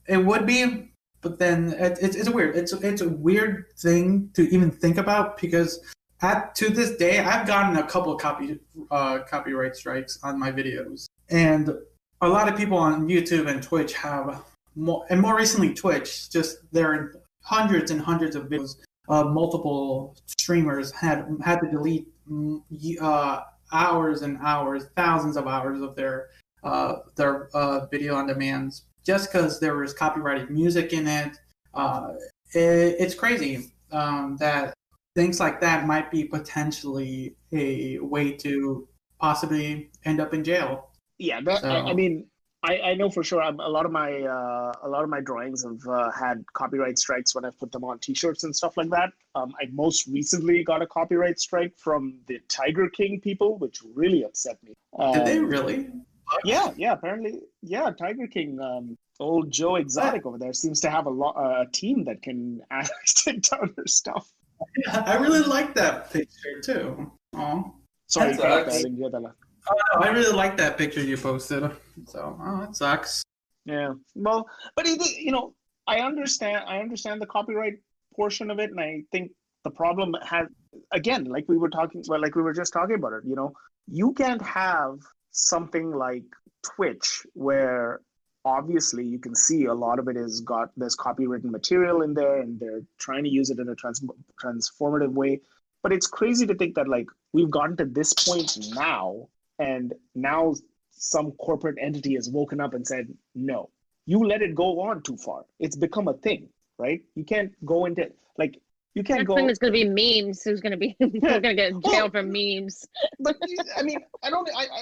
Speaker 1: it would be, but then it's weird. It's a weird thing to even think about because to this day I've gotten a couple of copyright strikes on my videos, and a lot of people on YouTube and Twitch have more recently Twitch, just there are hundreds and hundreds of videos. Multiple streamers had to delete hours and hours, thousands of hours of their video on demands just because there was copyrighted music in it. It's crazy that things like that might be potentially a way to possibly end up in jail.
Speaker 3: Yeah, I mean, I know for sure. A lot of my drawings have had copyright strikes when I've put them on T-shirts and stuff like that. I most recently got a copyright strike from the Tiger King people, which really upset me.
Speaker 1: Did they really?
Speaker 3: Yeah. Apparently, yeah. Tiger King, old Joe Exotic over there seems to have a team that can take down their stuff.
Speaker 1: I really like that picture too. Oh,
Speaker 3: sorry,
Speaker 1: that
Speaker 3: I didn't hear that.
Speaker 1: Oh, no, I really like that picture you posted. So, it sucks.
Speaker 3: Yeah. Well, but I understand the copyright portion of it, and I think the problem has, again, like we were just talking about it. You can't have something like Twitch where obviously you can see a lot of it there's copywritten material in there, and they're trying to use it in a transformative way. But it's crazy to think that like we've gotten to this point now. And now some corporate entity has woken up and said, no, you let it go on too far. It's become a thing, right? You can't go into, like, you can't go.
Speaker 2: It's going to be memes. Who's going to be going to get jailed for memes?
Speaker 3: But I mean,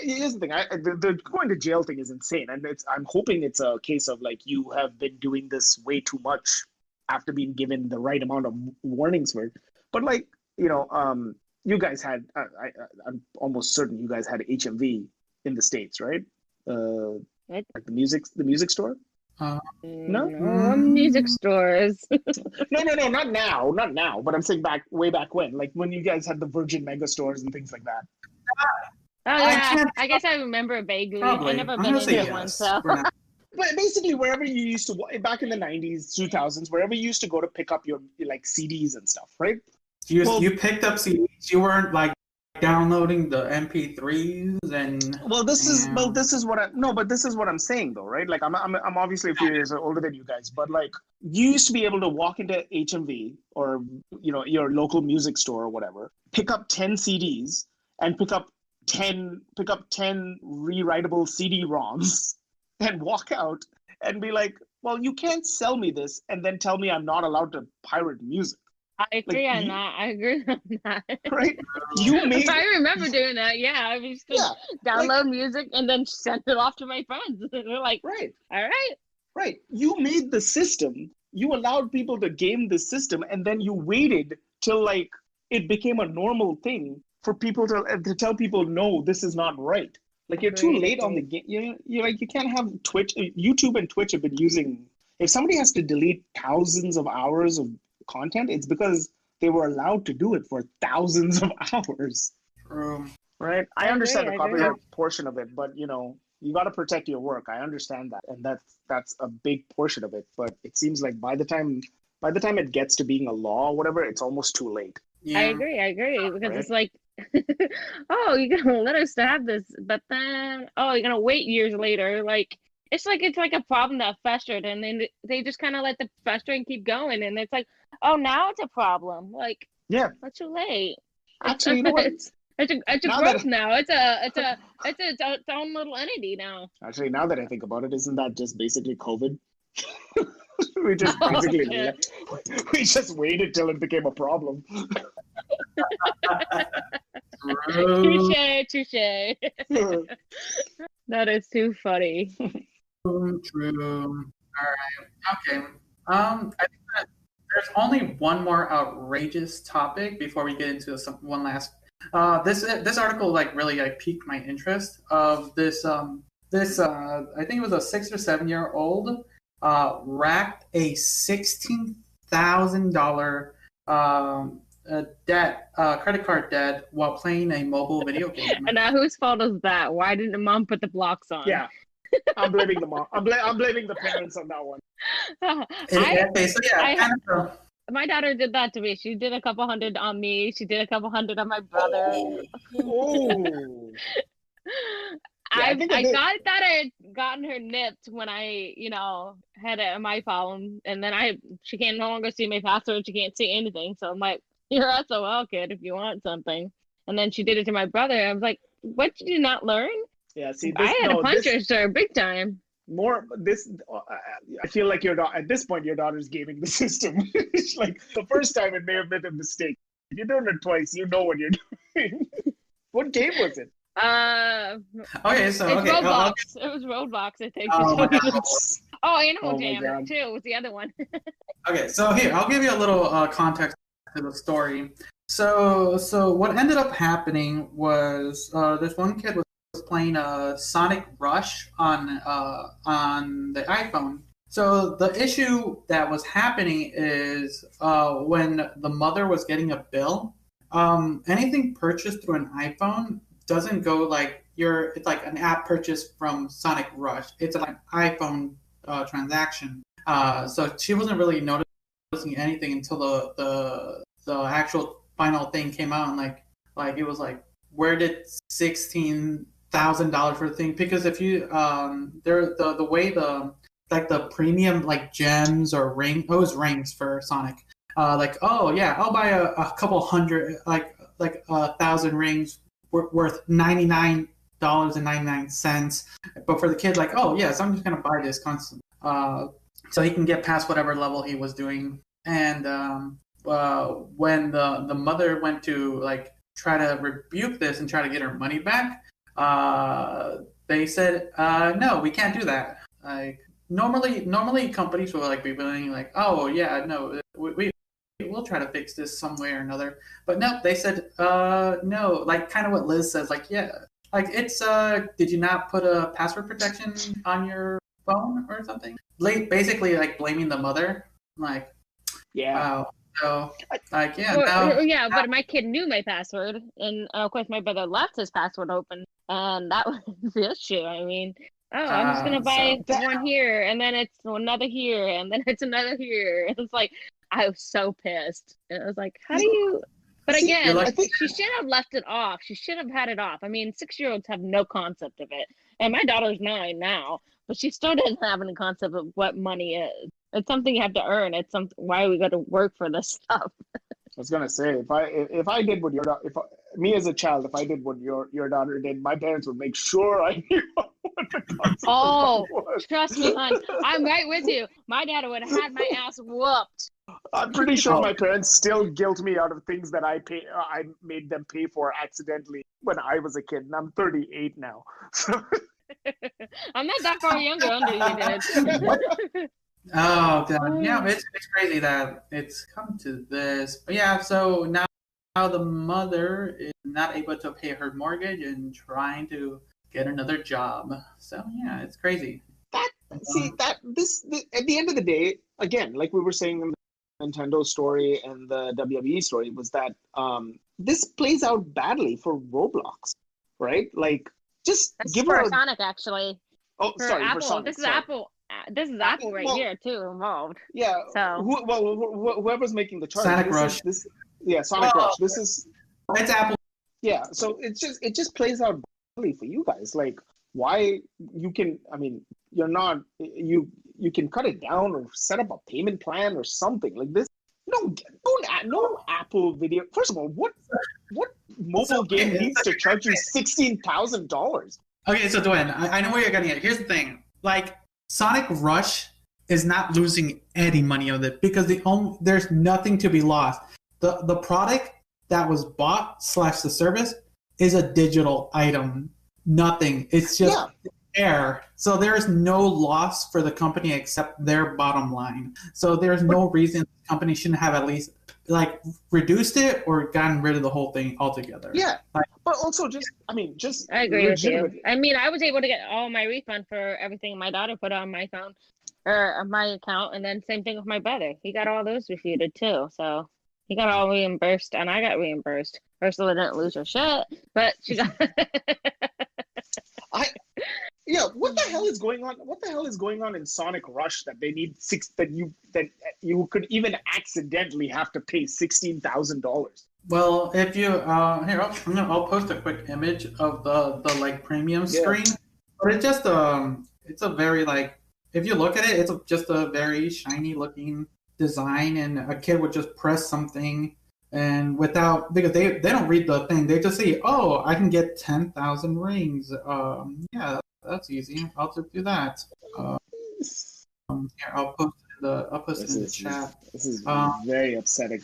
Speaker 3: here's the thing. The going to jail thing is insane. And I'm hoping it's a case of like, you have been doing this way too much after being given the right amount of warnings for it. But like, you guys had, I'm almost certain you guys had HMV in the States, right? Like the music store? No?
Speaker 2: Music stores.
Speaker 3: No, not now. But I'm saying way back when, like when you guys had the Virgin Mega stores and things like that.
Speaker 2: Oh yeah, I guess I remember vaguely.
Speaker 1: Probably.
Speaker 2: I never been into one, so.
Speaker 3: But basically, wherever you used to, back in the 90s, 2000s, wherever you used to go to pick up your like CDs and stuff, right?
Speaker 1: You picked up CDs. You weren't like downloading the MP3s and.
Speaker 3: This is what I'm saying though, right? Like I'm obviously a few years older than you guys, but like you used to be able to walk into HMV or your local music store or whatever, pick up 10 CDs and pick up 10 rewritable CD-ROMs and walk out and be like, well, you can't sell me this and then tell me I'm not allowed to pirate music.
Speaker 2: I agree on that. I agree on that.
Speaker 3: Right?
Speaker 2: I remember doing that. Yeah, I used to download music and then send it off to my friends. They're like,
Speaker 3: right,
Speaker 2: all right.
Speaker 3: Right. You made the system. You allowed people to game the system, and then you waited till like it became a normal thing for people to tell people, no, this is not right. Like you're too late on the game. You can't have Twitch. YouTube and Twitch have been using. If somebody has to delete thousands of hours of content, it's because they were allowed to do it for thousands of hours. Right? I understand the copyright portion of it, but you got to protect your work. I understand that, and that's a big portion of it. But it seems like by the time it gets to being a law or whatever, it's almost too late.
Speaker 2: Yeah. I agree because it's like, oh, you're gonna let us have this, but then you're gonna wait years later, like. It's like a problem that festered, and then they just kind of let the festering keep going, and it's like, oh, now it's a problem. Like,
Speaker 3: yeah,
Speaker 2: not too late.
Speaker 3: Actually, you know what?
Speaker 2: It's a growth now. It's its own little entity now.
Speaker 3: Actually, now that I think about it, isn't that just basically COVID? we just waited till it became a problem.
Speaker 2: Touche. That is too funny.
Speaker 1: True. All right. Okay. I think that there's only one more outrageous topic before we get into one last. This article really piqued my interest. Of this I think it was a 6 or 7 year old racked a $16,000 credit card debt while playing a mobile video game.
Speaker 2: And now whose fault is that? Why didn't the mom put the blocks on?
Speaker 3: Yeah. I'm blaming the mom. I'm blaming the parents on that one.
Speaker 2: My daughter did that to me. She did a couple hundred on me. She did a couple hundred on my brother.
Speaker 3: Oh.
Speaker 2: I thought that I had gotten her nipped when I, had it on my phone, and then she can't no longer see my password. She can't see anything. So I'm like, you're SOL kid if you want something. And then she did it to my brother. I was like, what did you not learn?
Speaker 3: Yeah, see,
Speaker 2: I had to punch her, sir, big time.
Speaker 3: I feel like at this point your daughter's gaming the system. Like the first time it may have been a mistake. If you're doing it twice, you know what you're doing. What game was it?
Speaker 1: Okay, so
Speaker 2: it's Roblox. It was Roblox, I think. Animal Jam too was the other one.
Speaker 1: Okay, so here I'll give you a little context to the story. So what ended up happening was this one kid was playing Sonic Rush on the iPhone. So the issue that was happening is when the mother was getting a bill, anything purchased through an iPhone doesn't go like it's like an app purchase from Sonic Rush. It's like an iPhone transaction. So she wasn't really noticing anything until the actual final thing came out, and like it was like, where did $16,000 for the thing? Because if you the way the premium like gems or it was rings for Sonic. I'll buy a couple hundred like 1,000 rings worth $99.99. But for the kid, like, oh yes, I'm just gonna buy this constantly, so he can get past whatever level he was doing. And when the mother went to like try to rebuke this and try to get her money back, they said, no, we can't do that. Like normally companies will like be willing, like, oh yeah, no, we'll try to fix this some way or another. But no, they said no, like kind of what Liz says, like, yeah, like it's did you not put a password protection on your phone or something? Basically like blaming the mother, like,
Speaker 3: yeah.
Speaker 1: So like, yeah.
Speaker 2: But my kid knew my password, and of course my brother left his password open, and that was the issue. I mean, I'm just gonna buy one here, and then it's another here, and then it's another here. And it's like, I was so pissed. And I was like, how do you? But again, she should have left it off. She should have had it off. I mean, 6-year-olds have no concept of it, and my daughter's 9 now, but she still didn't have any concept of what money is. It's something you have to earn. It's something why we got to work for this stuff.
Speaker 3: I was gonna say, if I did what me as a child, if I did what your daughter did, my parents would make sure I knew what the concept was.
Speaker 2: Trust me, hon. I'm right with you. My dad would have had my ass whooped.
Speaker 3: I'm pretty sure my parents still guilt me out of things that I made them pay for accidentally when I was a kid, and I'm 38 now.
Speaker 2: I'm not that far younger under you, did.
Speaker 1: Oh god, yeah, it's crazy that it's come to this. But yeah, so now the mother is not able to pay her mortgage and trying to get another job. So yeah, it's crazy.
Speaker 3: At the end of the day, again, like we were saying in the Nintendo story and the WWE story, was that this plays out badly for Roblox, right? Like, just give her
Speaker 2: Sonic, actually.
Speaker 3: Oh, sorry,
Speaker 2: Apple.
Speaker 3: for Sonic.
Speaker 2: This is Apple. This is Apple right here too, involved.
Speaker 3: Yeah.
Speaker 2: So
Speaker 3: whoever's making the charge.
Speaker 1: Sonic Rush.
Speaker 3: Sonic Rush. This is.
Speaker 1: It's Apple.
Speaker 3: Yeah. So it just plays out badly for you guys. Like, why you can? I mean, you're not. You can cut it down or set up a payment plan or something like this. No Apple video. First of all, what mobile game needs to charge you $16,000?
Speaker 1: Okay, so Dwen, I know where you're getting at. Here's the thing, like. Sonic Rush is not losing any money on it because there's nothing to be lost. The product that was bought / the service is a digital item. Nothing. It's just air. So there's no loss for the company except their bottom line. So there's no reason the company shouldn't have at least like reduced it or gotten rid of the whole thing altogether.
Speaker 3: Yeah.
Speaker 1: Like,
Speaker 3: but also I
Speaker 2: agree with you. I mean, I was able to get all my refund for everything my daughter put on my phone or my account, and then same thing with my brother. He got all those refuted too. So he got all reimbursed, and I got reimbursed. Ursula didn't lose her shit, but she got.
Speaker 3: What the hell is going on? What the hell is going on in Sonic Rush that they need that you could even accidentally have to pay $16,000?
Speaker 1: Well, if you I'll post a quick image of the like premium screen. But it's a very like if you look at it, it's just a very shiny looking design, and a kid would just press something and without because they don't read the thing, they just see, oh, I can get 10,000 rings. Yeah, that's easy. I'll just do that. Here, I'll post it in the chat.
Speaker 3: This is very upsetting.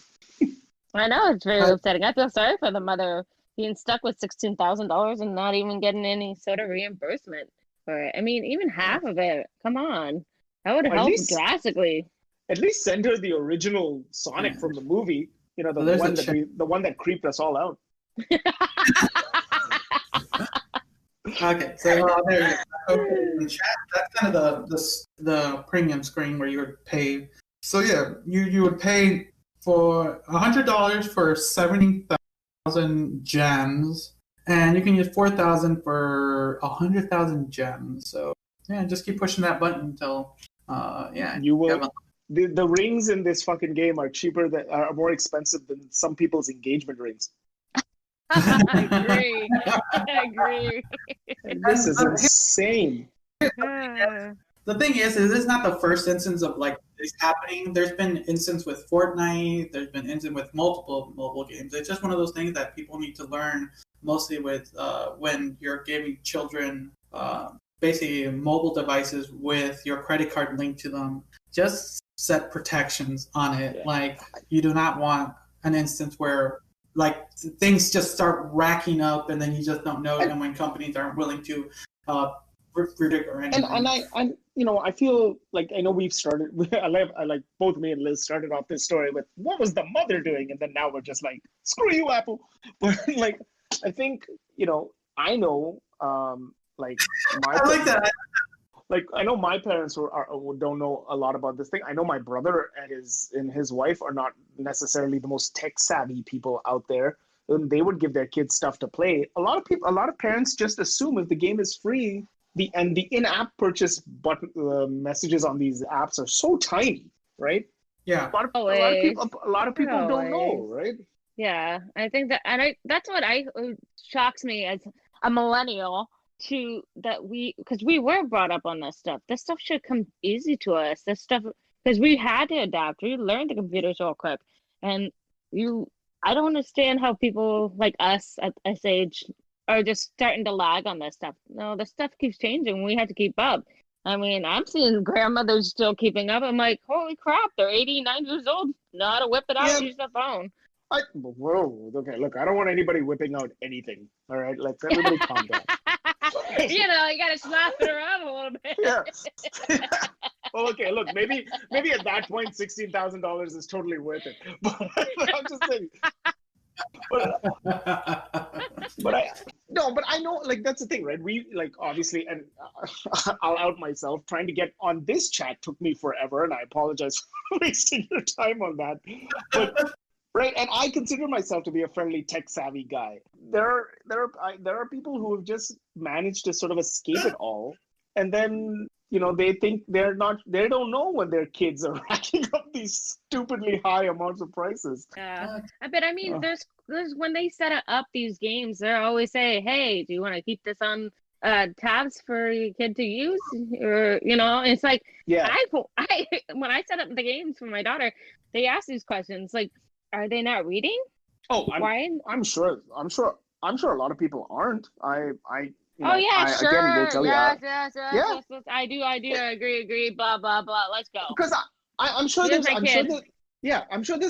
Speaker 2: I know it's very upsetting. I feel sorry for the mother being stuck with $16,000 and not even getting any sort of reimbursement for it. I mean, even half of it. Come on, that would help drastically.
Speaker 3: At least send her the original Sonic from the movie. You know, the one that creeped us all out.
Speaker 1: Okay, so there you go. In chat, that's kind of the premium screen where you would pay. So yeah, you would pay for $100 for 70,000 gems, and you can use 4,000 for 100,000 gems. So yeah, just keep pushing that button until
Speaker 3: you will. The rings in this fucking game are more expensive than some people's engagement rings.
Speaker 2: I agree.
Speaker 3: This is insane.
Speaker 1: The thing is this is not the first instance of like this happening. There's been instance with Fortnite. There's been instance with multiple mobile games. It's just one of those things that people need to learn, mostly with when you're giving children basically mobile devices with your credit card linked to them. Just set protections on it. Yeah. Like you do not want an instance where like things just start racking up and then you just don't know it, and when companies aren't willing to predict or anything.
Speaker 3: And I feel like I know we've started. I like both me and Liz started off this story with what was the mother doing, and then now we're just like screw you, Apple. But like I think I know like my
Speaker 1: I like that.
Speaker 3: Like I know my parents don't know a lot about this thing. I know my brother and his wife are not necessarily the most tech savvy people out there. And they would give their kids stuff to play. A lot of parents just assume if the game is free, the in-app purchase button messages on these apps are so tiny, right?
Speaker 1: Yeah.
Speaker 3: A lot of people don't know, right?
Speaker 2: Yeah, I think that, and that's what shocks me as a millennial. Because we were brought up on this stuff. This stuff should come easy to us. This stuff, because we had to adapt. We learned the computers real quick, and I don't understand how people like us at this age are just starting to lag on this stuff. No, the stuff keeps changing. We had to keep up. I mean, I'm seeing grandmothers still keeping up. I'm like, holy crap, they're 89 years old. Know how to whip it out and use the phone.
Speaker 3: Whoa, okay, look, I don't want anybody whipping out anything. All right, let's everybody calm down.
Speaker 2: You gotta slap it around a little bit.
Speaker 3: Yeah. Well, okay, look, maybe at that point, $16,000 is totally worth it. But I'm just saying. But I know, like, that's the thing, right? We, like, obviously, and I'll out myself, trying to get on this chat took me forever, and I apologize for wasting your time on that. But right, and I consider myself to be a fairly tech-savvy guy. There are people who have just managed to sort of escape it all, and then they think they don't know when their kids are racking up these stupidly high amounts of prices.
Speaker 2: Yeah, but I mean, there's when they set up these games, they always say, "Hey, do you want to keep this on tabs for your kid to use?" Or it's like,
Speaker 3: yeah.
Speaker 2: I when I set up the games for my daughter, they ask these questions like, are they not reading?
Speaker 3: Oh, I'm sure a lot of people aren't.
Speaker 2: Sure.
Speaker 3: Again,
Speaker 2: yes. I do. Agree. Blah blah blah. Let's go.
Speaker 3: Because I'm sure there's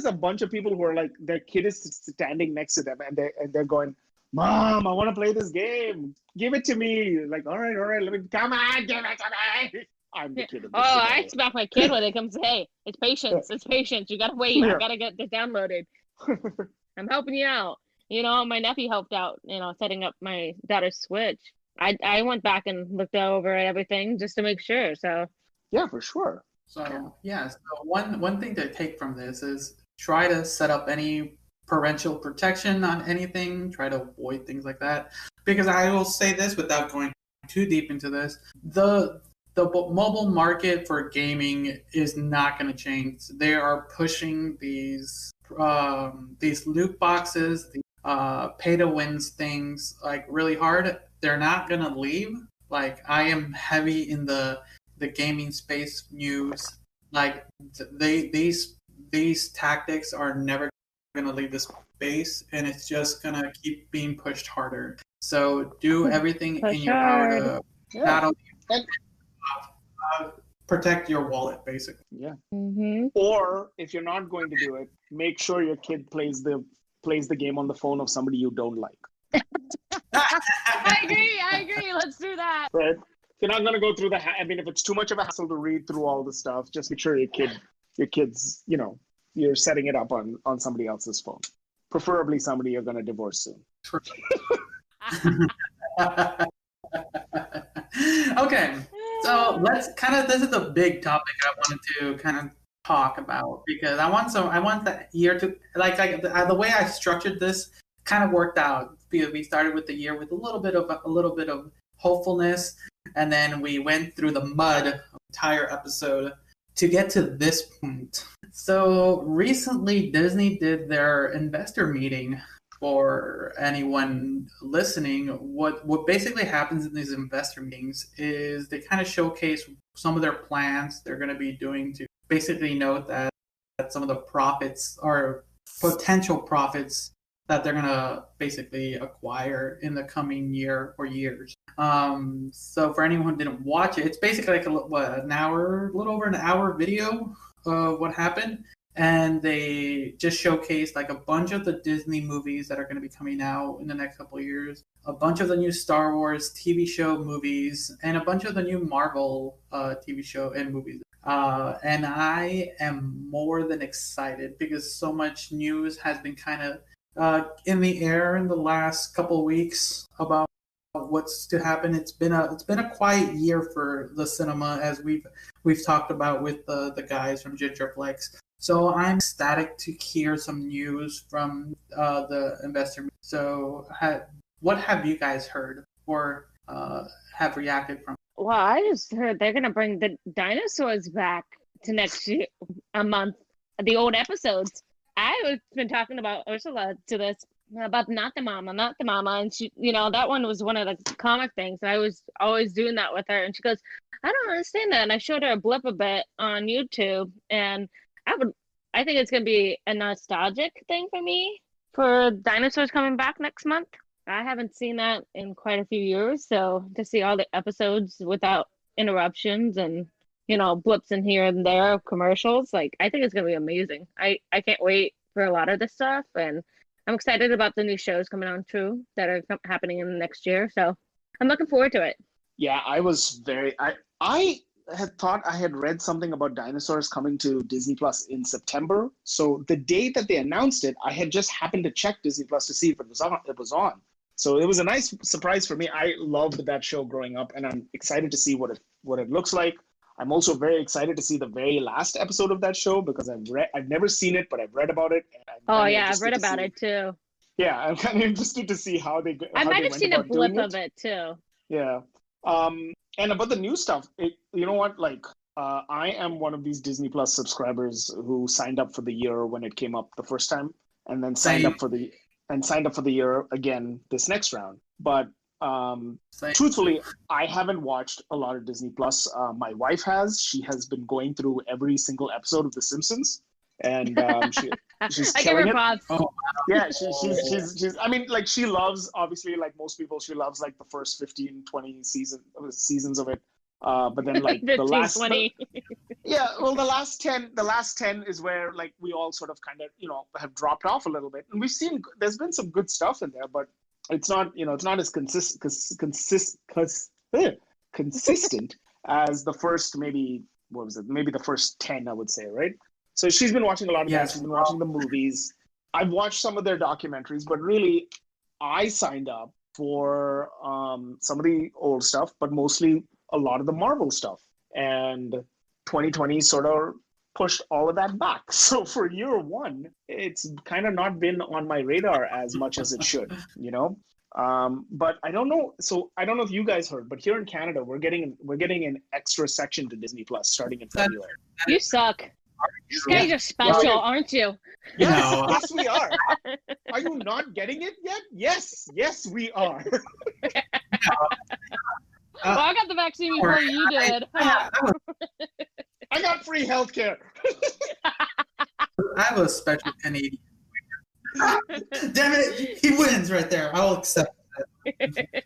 Speaker 3: a bunch of people who are like, their kid is standing next to them and they're going, "Mom, I want to play this game. Give it to me." Like, all right, let me come on, give it to me. I'm the kid.
Speaker 2: I smack my kid when it comes to, hey, it's patience. It's patience. You gotta wait. Yeah. I gotta get this downloaded. I'm helping you out. My nephew helped out, setting up my daughter's Switch. I went back and looked over at everything just to make sure. So
Speaker 3: yeah, for sure.
Speaker 1: So one thing to take from this is try to set up any parental protection on anything. Try to avoid things like that. Because I will say this without going too deep into this, the mobile market for gaming is not going to change. They are pushing these loot boxes, pay to wins things like really hard. They're not going to leave. Like I am heavy in the gaming space news. Like these tactics are never going to leave the space, and it's just going to keep being pushed harder. So do everything
Speaker 2: Push
Speaker 1: in your power
Speaker 2: hard.
Speaker 1: to
Speaker 3: Yeah.
Speaker 1: not only
Speaker 3: And
Speaker 1: protect your wallet, basically.
Speaker 3: yeah.
Speaker 2: Mm-hmm.
Speaker 3: Or if you're not going to do it, make sure your kid plays the game on the phone of somebody you don't like.
Speaker 2: I agree. Let's do that.
Speaker 3: Right? If you're not going to go through I mean, if it's too much of a hassle to read through all the stuff, just make sure your kid's, you're setting it up on somebody else's phone. Preferably somebody you're going to divorce soon.
Speaker 1: Okay, so let's this is a big topic I wanted to kind of talk about, because I want the year to the way I structured this kind of worked out, because we started with the year with a little bit of hopefulness, and then we went through the mud of the entire episode to get to this point. So recently Disney did their investor meeting. For anyone listening, what basically happens in these investor meetings is they kind of showcase some of their plans they're going to be doing to basically note that some of the profits or potential profits that they're going to basically acquire in the coming year or years. So for anyone who didn't watch it, it's basically like a little over an hour video of what happened. And they just showcased like a bunch of the Disney movies that are going to be coming out in the next couple of years, a bunch of the new Star Wars TV show movies, and a bunch of the new Marvel TV show and movies. And I am more than excited because so much news has been kind of in the air in the last couple of weeks about what's to happen. It's been a quiet year for the cinema, as we've talked about with the guys from Gingerplex. So I'm ecstatic to hear some news from the investor. So what have you guys heard or have reacted from?
Speaker 2: Well, I just heard they're gonna bring the dinosaurs back to next year, a month, the old episodes. I've been talking about Ursula to this about not the mama, and she, that one was one of the comic things. I was always doing that with her, and she goes, "I don't understand that." And I showed her a blip a bit on YouTube, and I think it's going to be a nostalgic thing for me for dinosaurs coming back next month. I haven't seen that in quite a few years. So to see all the episodes without interruptions and, blips in here and there of commercials, I think it's going to be amazing. I can't wait for a lot of this stuff. And I'm excited about the new shows coming on too that are happening in the next year. So I'm looking forward to it.
Speaker 3: Yeah, I was I had thought I had read something about dinosaurs coming to Disney Plus in September. So the day that they announced it, I had just happened to check Disney Plus to see if it was on. So it was a nice surprise for me. I loved that show growing up, and I'm excited to see what it looks like. I'm also very excited to see the very last episode of that show because I've never seen it, but I've read about it.
Speaker 2: I've read about it too.
Speaker 3: Yeah, I'm kind of interested to see how they.
Speaker 2: I might have seen a blip of it too.
Speaker 3: Yeah. And about the new stuff, you know what? I am one of these Disney Plus subscribers who signed up for the year when it came up the first time, and then signed up for the year again this next round. But truthfully, I haven't watched a lot of Disney Plus. My wife has. She has been going through every single episode of The Simpsons, and she's killing it.
Speaker 1: Oh, wow.
Speaker 3: Yeah, she's. I mean, she loves, obviously, like most people, she loves the first 15, 20 seasons of it. But then the last 20. Yeah, well, the last 10 is where we all sort of kind of have dropped off a little bit, and we've seen there's been some good stuff in there, but it's not as consistent as the first maybe the first 10, I would say, right? So she's been watching a lot of that. She's been watching the movies. I've watched some of their documentaries, but really, I signed up for some of the old stuff, but mostly a lot of the Marvel stuff. And 2020 sort of pushed all of that back. So for year one, it's kind of not been on my radar as much as it should, But I don't know. So I don't know if you guys heard, but here in Canada, we're getting an extra section to Disney Plus starting in February.
Speaker 2: You suck. You guys are special, aren't you?
Speaker 3: Yes, we are. Are you not getting it yet? Yes, we are.
Speaker 2: Well, I got the vaccine before you did.
Speaker 3: I got free healthcare.
Speaker 1: I have a special Canadian. Damn it! He wins right there. I'll accept that.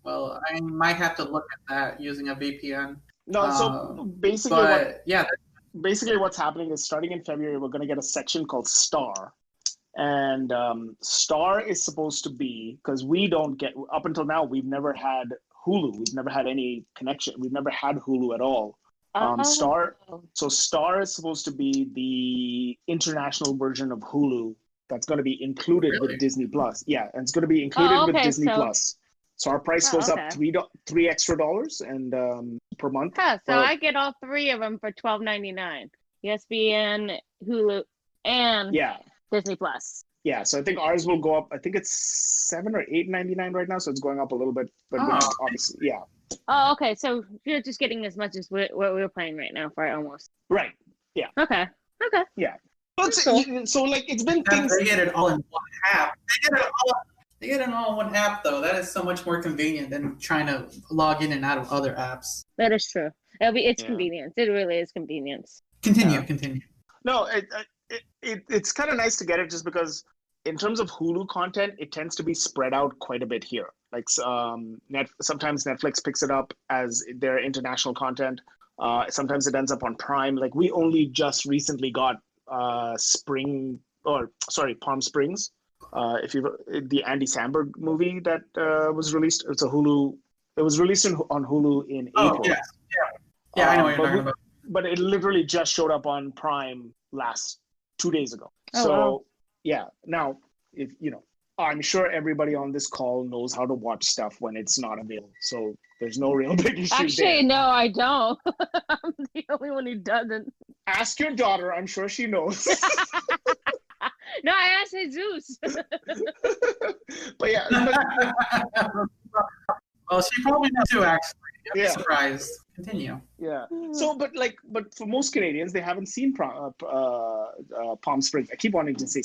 Speaker 1: Well, I might have to look at that using a VPN.
Speaker 3: No, so basically what's happening is starting in February, we're going to get a section called Star. And Star is supposed to be, because we don't get, up until now, we've never had Hulu. We've never had any connection. We've never had Hulu at all. Star is supposed to be the international version of Hulu that's going to be included with Disney Plus. Yeah, and it's going to be included with Disney Plus. So our price goes up $3 extra and per month.
Speaker 2: So I get all three of them for $12.99. ESPN, Hulu, and Disney Plus.
Speaker 3: Yeah, so I think ours will go up. I think it's $7 or $8.99 right now, so it's going up a little bit. But obviously, yeah.
Speaker 2: Oh, okay. So you're just getting as much as what we're paying right now for almost.
Speaker 3: Right. Yeah.
Speaker 2: Okay.
Speaker 3: Yeah. So like it's been things.
Speaker 1: They get it all in one app. They get it all in one app, though. That is so much more convenient than trying to log in and out of other apps.
Speaker 2: That is true. It's convenience. It really is convenience.
Speaker 1: Continue.
Speaker 3: No, it's kind of nice to get it just because in terms of Hulu content, it tends to be spread out quite a bit here. Like sometimes Netflix picks it up as their international content. Sometimes it ends up on Prime. Like we only just recently got Palm Springs. The Andy Samberg movie that was released, it's a Hulu. It was released on Hulu in April.
Speaker 1: Yeah, I know what you're talking about.
Speaker 3: But it literally just showed up on Prime 2 days ago. Now if I'm sure everybody on this call knows how to watch stuff when it's not available. So there's no real big issue.
Speaker 2: Actually, no, I don't. I'm the only one who doesn't.
Speaker 3: Ask your daughter. I'm sure she knows.
Speaker 2: No, I asked Jesus.
Speaker 3: But yeah.
Speaker 1: Well, she probably knows too, actually. I'm surprised. Continue.
Speaker 3: Yeah. So, but for most Canadians, they haven't seen Palm Springs. I keep wanting to say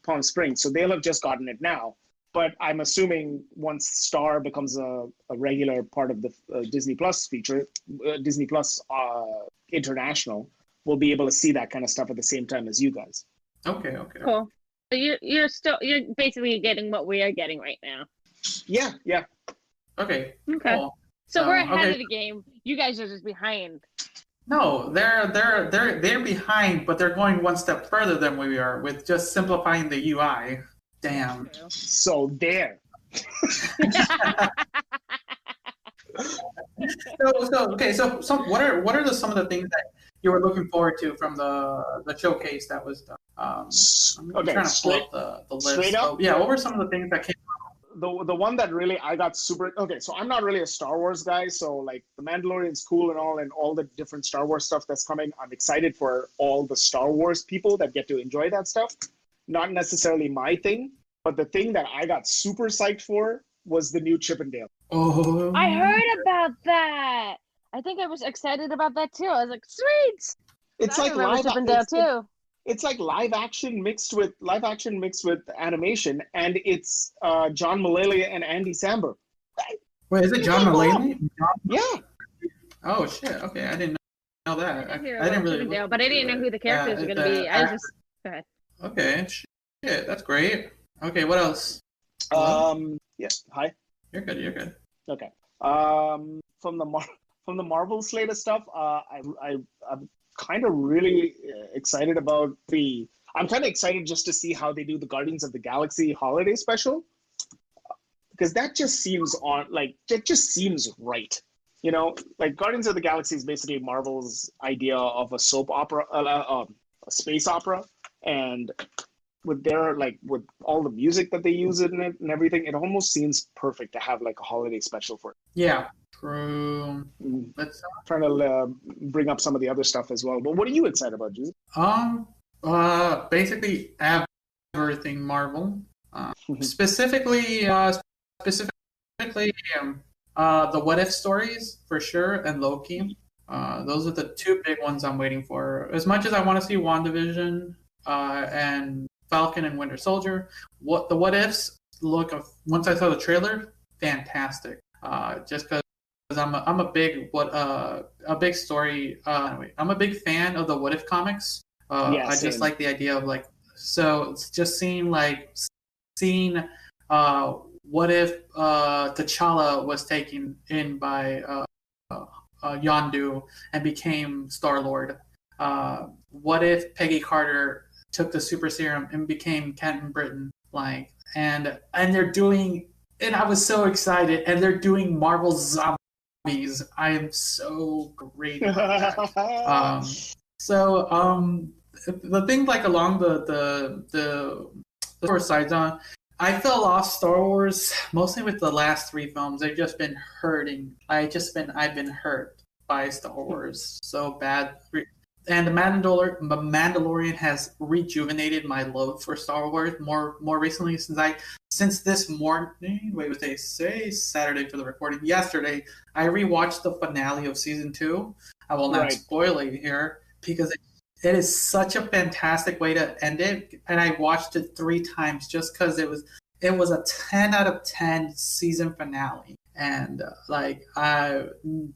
Speaker 3: Palm Springs. So they'll have just gotten it now. But I'm assuming once Star becomes a regular part of the Disney Plus feature, Disney Plus International, we'll be able to see that kind of stuff at the same time as you guys.
Speaker 1: Okay.
Speaker 2: Cool. So you're basically getting what we are getting right now.
Speaker 3: Yeah.
Speaker 1: Okay.
Speaker 2: Cool. So we're ahead of the game. You guys are just behind.
Speaker 1: No, they're behind, but they're going one step further than we are with just simplifying the UI. Damn.
Speaker 3: So there.
Speaker 1: So what are some of the things that you were looking forward to from the showcase that was done? I'm trying to pull up the list.
Speaker 3: Straight up?
Speaker 1: What were some of the things that came
Speaker 3: The one that really I got super so I'm not really a Star Wars guy, so like the Mandalorian's cool and all the different Star Wars stuff that's coming. I'm excited for all the Star Wars people that get to enjoy that stuff. Not necessarily my thing, but the thing that I got super psyched for was the new Chip 'n Dale.
Speaker 1: Oh,
Speaker 2: I heard about that. I think I was excited about that too. I was like, sweet.
Speaker 3: It's like live
Speaker 2: Chip 'n Dale too.
Speaker 3: It's like live action mixed with animation, and it's John Mulaney and Andy Samberg.
Speaker 1: Wait, is it John Mulaney?
Speaker 3: Yeah.
Speaker 1: Oh shit! Okay, I didn't know that. I didn't really.
Speaker 2: Dale, but I didn't know who the characters were going to be. I was just go ahead.
Speaker 1: Okay, shit, that's great. Okay, what else?
Speaker 3: Yeah. Hi.
Speaker 1: You're good.
Speaker 3: Okay. From the Marvel slate of stuff, I'm kind of really excited about I'm kind of excited just to see how they do the Guardians of the Galaxy holiday special, because that just seems right. Like Guardians of the Galaxy is basically Marvel's idea of a soap opera, a space opera, and with all the music that they use in it and everything, it almost seems perfect to have like a holiday special for it.
Speaker 1: Yeah, true.
Speaker 3: Let's trying to bring up some of the other stuff as well. But what are you excited about, Jesus?
Speaker 1: Basically everything Marvel. Specifically, the What If stories for sure, and Loki. Those are the two big ones I'm waiting for. As much as I want to see WandaVision and Falcon and Winter Soldier. What ifs look of once I saw the trailer, fantastic. Just because I'm a big story. I'm a big fan of the What If comics.
Speaker 3: Yeah,
Speaker 1: I just
Speaker 3: same.
Speaker 1: like the idea of like so it's just seeing what if T'Challa was taken in by Yondu and became Star-Lord? What if Peggy Carter took the super serum and became Captain Britain? Like, and they're doing, and I was so excited, and they're doing Marvel Zombies. I am so great about that. The thing like along the first sides on, I fell off Star Wars mostly with the last 3 films. They've just been hurting. I've been hurt by Star Wars so bad. And the Mandalorian has rejuvenated my love for Star Wars more recently since this morning. Wait, what they say? Saturday for the recording. Yesterday, I rewatched the finale of season 2. I will not spoil it here because it is such a fantastic way to end it, and I watched it 3 times just because it was a 10 out of 10 season finale, and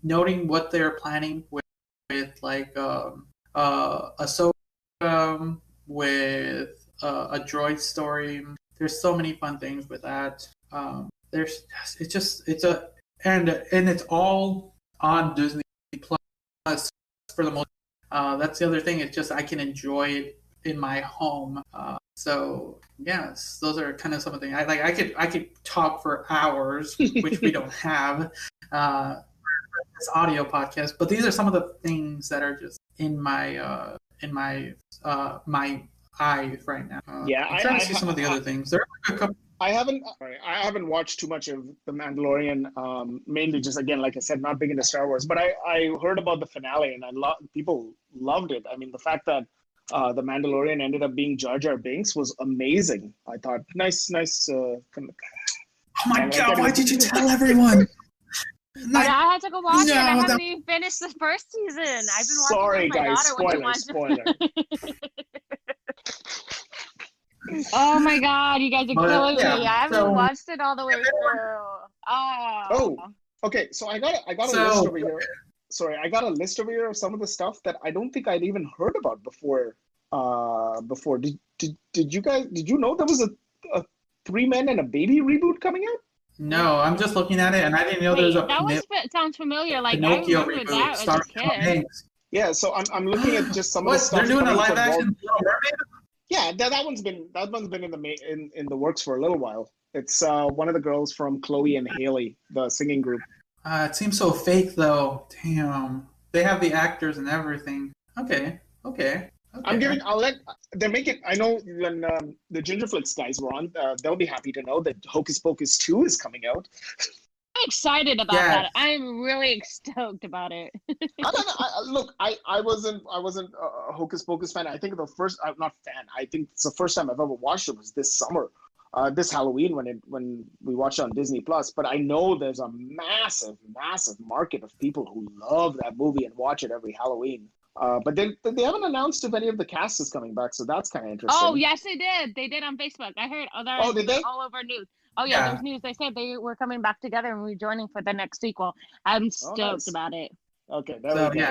Speaker 1: noting what they're planning with like Ahsoka, with a droid story. There's so many fun things with that. And it's all on Disney Plus for the most. That's the other thing. It's just I can enjoy it in my home. So yes, those are kind of some of the things. I could talk for hours, which we don't have this audio podcast. But these are some of the things that are just in my eyes right now. I'm trying to see some of the other things. There are a couple.
Speaker 3: I haven't watched too much of The Mandalorian, mainly just, again, like I said, not big into Star Wars, but I heard about the finale and people loved it. I mean, the fact that The Mandalorian ended up being Jar Jar Binks was amazing. I thought, nice.
Speaker 1: Oh my God, why did you tell everyone?
Speaker 2: I had to go watch it. I haven't even finished the first season. I've been watching with my daughter.
Speaker 3: Spoiler.
Speaker 2: Oh my God, you guys are killing me. I haven't watched it all the way through.
Speaker 3: Oh, okay. So I got a list over here. Sorry, I got a list over here of some of the stuff that I don't think I'd even heard about before. Did you know there was a 3 Men and a Baby reboot coming out?
Speaker 1: No, I'm just looking at it, and I didn't know there was a.
Speaker 2: That sounds familiar. Like
Speaker 1: Pinocchio
Speaker 2: I remember
Speaker 1: reboot
Speaker 2: that as a kid.
Speaker 3: Yeah, so I'm looking at just some of the stuff.
Speaker 1: They're doing a live action Little Mermaid?
Speaker 3: Yeah, that one's been in the works for a little while. It's one of the girls from Chloe and Haley, the singing group.
Speaker 1: It seems so fake though. Damn, they have the actors and everything. Okay.
Speaker 3: They're making. I know when the Gingerflix guys were on, they'll be happy to know that Hocus Pocus 2 is coming out.
Speaker 2: I'm excited about that. I'm really stoked about it.
Speaker 3: I wasn't a Hocus Pocus fan. I think I'm not fan. I think it's the first time I've ever watched it was this summer, this Halloween when we watched it on Disney Plus. But I know there's a massive market of people who love that movie and watch it every Halloween. But they haven't announced if any of the cast is coming back, so that's kind of interesting.
Speaker 2: Oh yes, they did. They did on Facebook. I heard.
Speaker 3: Did they?
Speaker 2: All over news. Oh yeah, there's news. They said they were coming back together and rejoining for the next sequel. I'm stoked about it.
Speaker 3: Okay, there we go.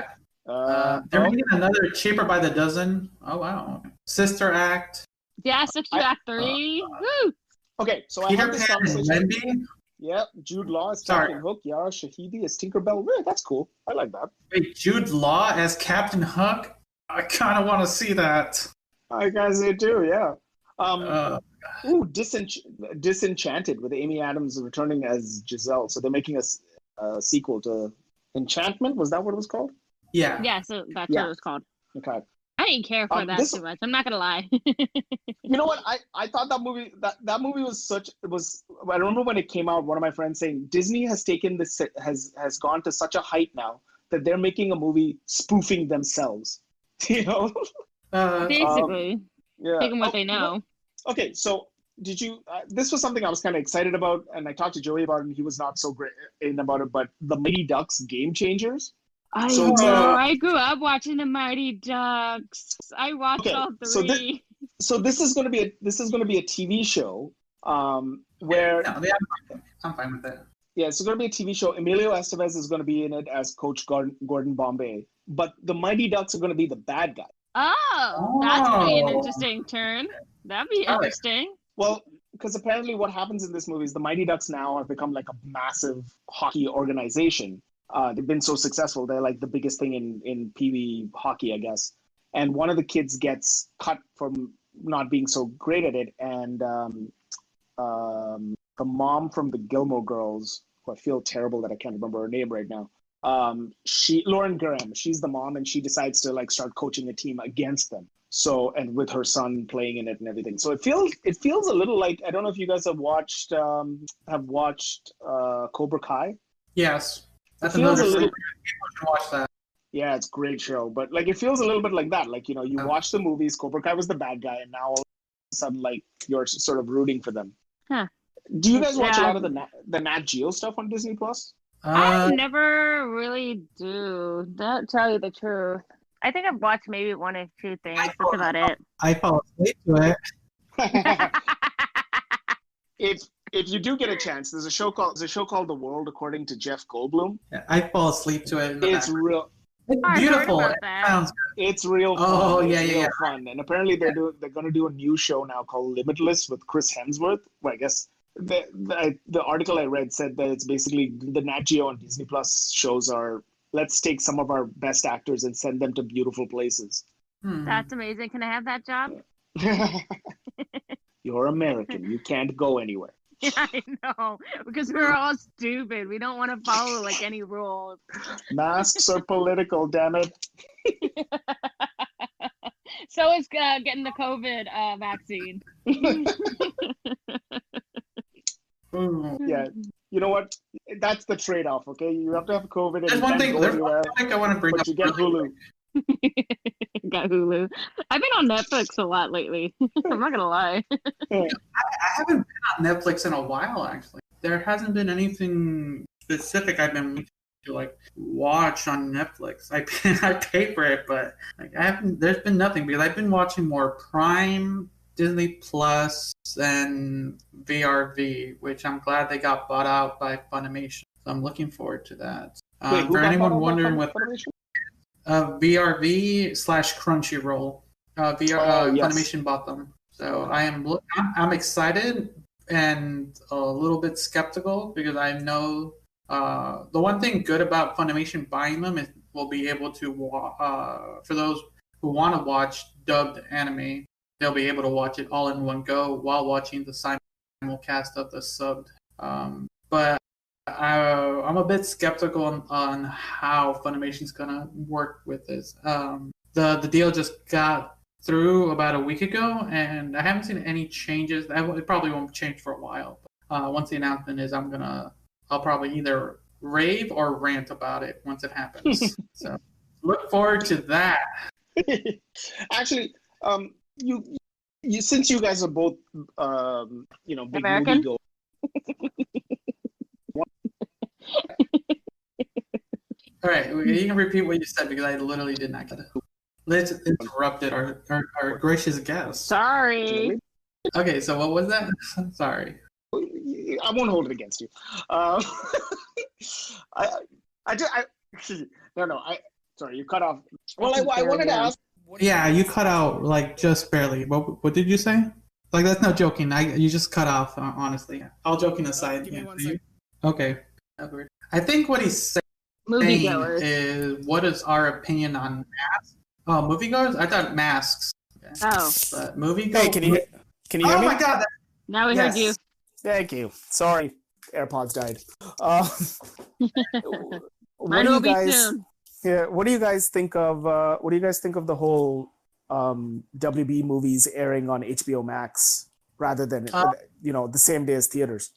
Speaker 1: Yeah. They're making another Cheaper by the Dozen. Oh wow. Sister Act.
Speaker 2: Yeah, Sister Act 3. Woo!
Speaker 3: Okay, so
Speaker 1: Peter
Speaker 3: I have this
Speaker 1: Pan and
Speaker 3: conversation. Yeah, Jude Law as Captain Hook, Yara Shahidi as Tinkerbell. Yeah, that's cool. I like that.
Speaker 1: Wait, Jude Law as Captain Hook? I kind of want to see that.
Speaker 3: I guys do too, yeah. Disenchanted with Amy Adams returning as Giselle. So they're making a sequel to Enchantment. Was that what it was called?
Speaker 1: Yeah.
Speaker 2: Yeah, so that's what it was called.
Speaker 3: Okay.
Speaker 2: I didn't care for that too much. I'm not gonna lie.
Speaker 3: You know what? I thought that movie was I remember when it came out, one of my friends saying Disney has taken this has gone to such a height now that they're making a movie spoofing themselves. You know?
Speaker 2: Basically.
Speaker 3: Yeah.
Speaker 2: Taking what they know.
Speaker 3: Okay, so did you? This was something I was kind of excited about, and I talked to Joey about it, and he was not so great about it. But the Mighty Ducks Game Changers.
Speaker 2: I grew up watching the Mighty Ducks. I watched all 3.
Speaker 3: So this is going to be a TV show where
Speaker 1: I'm fine with that.
Speaker 3: yeah, it's going to be a TV show. Emilio Estevez is going to be in it as Coach Gordon Bombay, but the Mighty Ducks are going to be the bad guy.
Speaker 2: Oh, that's going to be an interesting turn. That'd be interesting.
Speaker 3: Well, because apparently what happens in this movie is the Mighty Ducks now have become like a massive hockey organization. They've been so successful. They're like the biggest thing in Pee Wee hockey, I guess. And one of the kids gets cut from not being so great at it. And the mom from the Gilmore Girls, who I feel terrible that I can't remember her name right now. Lauren Graham, she's the mom, and she decides to like start coaching a team against them. So, and with her son playing in it and everything. So it feels a little like, I don't know if you guys have watched Cobra Kai.
Speaker 1: Yes. That's
Speaker 3: another
Speaker 1: people should watch that.
Speaker 3: Yeah, it's a great show. But like it feels a little bit like that. Like, you know, you watch the movies, Cobra Kai was the bad guy, and now all of a sudden like you're sort of rooting for them.
Speaker 2: Huh.
Speaker 3: Do you guys watch a lot of the Nat Geo stuff on Disney Plus?
Speaker 2: I never really do. Don't tell you the truth. I think I've watched maybe one or two things. That's about it.
Speaker 1: I fall asleep to
Speaker 3: it. If you do get a chance, there's a show called The World According to Jeff Goldblum.
Speaker 1: Yeah, I fall asleep to it.
Speaker 3: It's real.
Speaker 1: It's beautiful. It sounds good.
Speaker 3: It's real fun.
Speaker 1: Oh, yeah,
Speaker 3: it's
Speaker 1: yeah,
Speaker 3: real fun. And apparently they're going to do a new show now called Limitless with Chris Hemsworth. Well, I guess the article I read said that it's basically the Nat Geo and Disney Plus shows are, let's take some of our best actors and send them to beautiful places.
Speaker 2: That's amazing. Can I have that job?
Speaker 3: You're American. You can't go anywhere.
Speaker 2: Yeah, I know, because we're all stupid. We don't want to follow like any rules.
Speaker 3: Masks are political, damn it.
Speaker 2: So is getting the COVID vaccine.
Speaker 3: Yeah, you know what? That's the trade-off. Okay, you have to have COVID. And
Speaker 1: there's one thing I want to bring up.
Speaker 3: You get Hulu.
Speaker 2: Got Hulu. I've been on Netflix a lot lately. I'm not gonna lie.
Speaker 1: I haven't been on Netflix in a while, actually. There hasn't been anything specific I've been to like watch on Netflix. I pay for it, but like I haven't. There's been nothing because I've been watching more Prime, Disney Plus, and VRV, which I'm glad they got bought out by Funimation. So I'm looking forward to that.
Speaker 3: Wait,
Speaker 1: for anyone wondering what VRV / Crunchyroll, Funimation bought them. So I'm excited and a little bit skeptical because I know the one thing good about Funimation buying them is we'll be able to for those who want to watch dubbed anime, they'll be able to watch it all in one go while watching the simulcast of the subbed. But I'm a bit skeptical on how Funimation's gonna work with this. The deal just got through about a week ago, and I haven't seen any changes. It probably won't change for a while. But, once the announcement is, I'll probably either rave or rant about it once it happens. So look forward to that.
Speaker 3: Actually, you since you guys are both big
Speaker 2: American?
Speaker 3: movie
Speaker 1: All right, you can repeat what you said because I literally did not get it. Let's interrupted our gracious guest.
Speaker 2: Sorry.
Speaker 1: Okay, so what was that? Sorry.
Speaker 3: I won't hold it against you. Sorry, you cut off. Well, I wanted to ask.
Speaker 1: Yeah, you cut out like just barely. What did you say? Like that's no joking. You just cut off. Honestly, all joking aside.
Speaker 4: Give me one
Speaker 1: second. Okay. I think what he's saying is what is our opinion on masks? Oh, moviegoers? I thought masks. Okay.
Speaker 2: Oh,
Speaker 1: but moviegoers.
Speaker 4: Hey, can you hear me?
Speaker 1: Oh my God!
Speaker 2: now we heard you.
Speaker 4: Thank you. Sorry, AirPods died.
Speaker 2: Mine will be soon.
Speaker 4: Yeah, what do you guys think of? What do you guys think of the whole WB movies airing on HBO Max rather than the same day as theaters?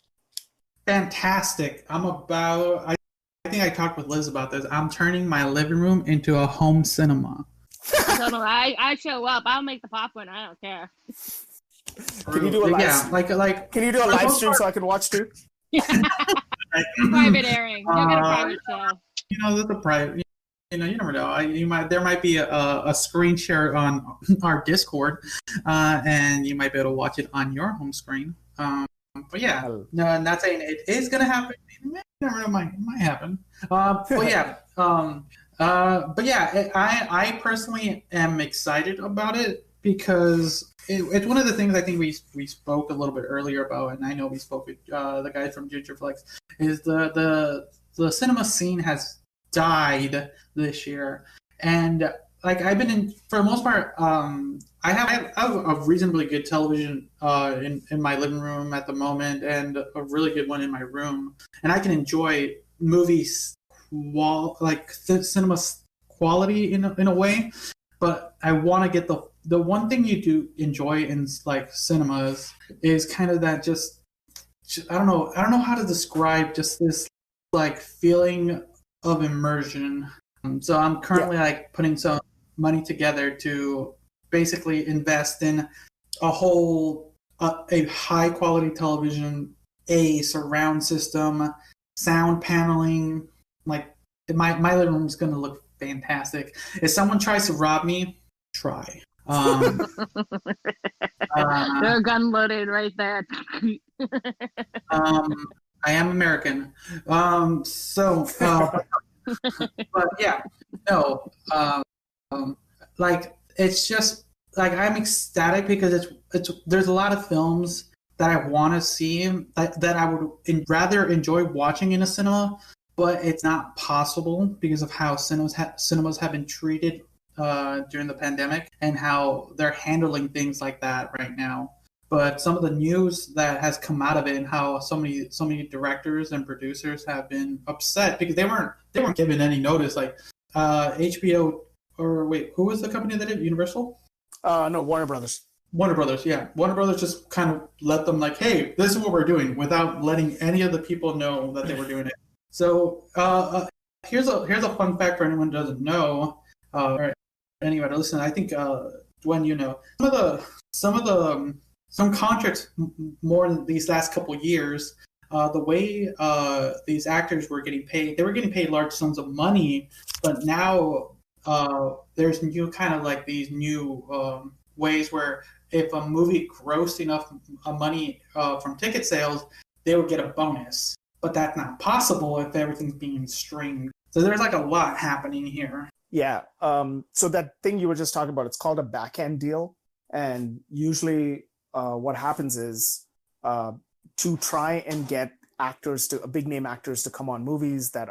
Speaker 1: Fantastic. I think I talked with Liz about this. I'm turning my living room into a home cinema.
Speaker 2: Totally. I show up. I'll make the popcorn. I don't care.
Speaker 4: Can you do a live?
Speaker 1: Yeah, like.
Speaker 4: Can you do a live stream so I can watch too?
Speaker 2: Private airing. You'll get a private show.
Speaker 1: That's a private. you never know. There might be a screen share on our Discord, and you might be able to watch it on your home screen. But yeah, no, I'm not saying it is going to happen. You never know, it might happen. But yeah, I personally am excited about it because it's one of the things I think we spoke a little bit earlier about, and I know we spoke with the guys from Ginger Flex, is the cinema scene has died this year, and like I've been in for the most part. I have a reasonably good television in my living room at the moment, and a really good one in my room, and I can enjoy movies cinema quality in a way. But I want to get the one thing you do enjoy in like cinemas is kind of that just I don't know how to describe just this like feeling of immersion. So I'm currently like putting some money together to basically invest in a high quality television, a surround system, sound paneling. Like my living room is going to look fantastic. If someone tries to rob me, try.
Speaker 2: They're gun loaded right there.
Speaker 1: I am American. But yeah, no. Like it's just like I'm ecstatic because there's a lot of films that I want to see that I would rather enjoy watching in a cinema, but it's not possible because of how cinemas have been treated during the pandemic and how they're handling things like that right now. But some of the news that has come out of it and how so many directors and producers have been upset because they weren't given any notice. Like HBO, or wait, who was the company that did Universal?
Speaker 4: No, Warner Brothers.
Speaker 1: Warner Brothers, yeah. Warner Brothers just kind of let them like, hey, this is what we're doing without letting any of the people know that they were doing it. So here's a fun fact for anyone who doesn't know, or anybody listening. I think Dwen, you know some contracts more in these last couple of years. The way these actors were getting paid, they were getting paid large sums of money, but now there's new kind of like these new ways where if a movie grossed enough money from ticket sales, they would get a bonus. But that's not possible if everything's being streamed. So there's like a lot happening here.
Speaker 4: Yeah. So that thing you were just talking about, it's called a back-end deal. And usually what happens is to try and get big name actors to come on movies that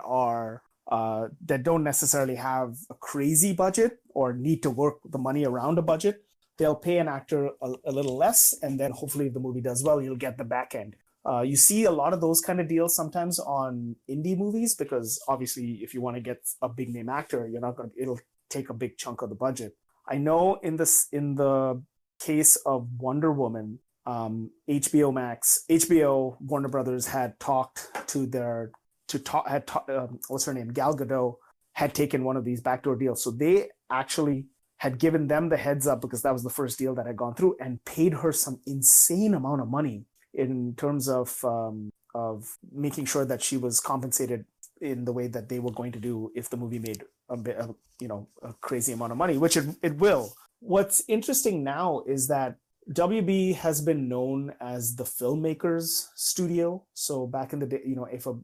Speaker 4: don't necessarily have a crazy budget or need to work the money around a budget, they'll pay an actor a little less, and then hopefully if the movie does well, you'll get the back end. You see a lot of those kind of deals sometimes on indie movies because obviously if you want to get a big name actor, it'll take a big chunk of the budget. I know in the case of Wonder Woman, HBO, Warner Brothers had talked what's her name? Gal Gadot had taken one of these backdoor deals. So they actually had given them the heads up because that was the first deal that had gone through and paid her some insane amount of money in terms of making sure that she was compensated in the way that they were going to do if the movie made a crazy amount of money, which it will. What's interesting now is that WB has been known as the filmmakers studio. So back in the day, if a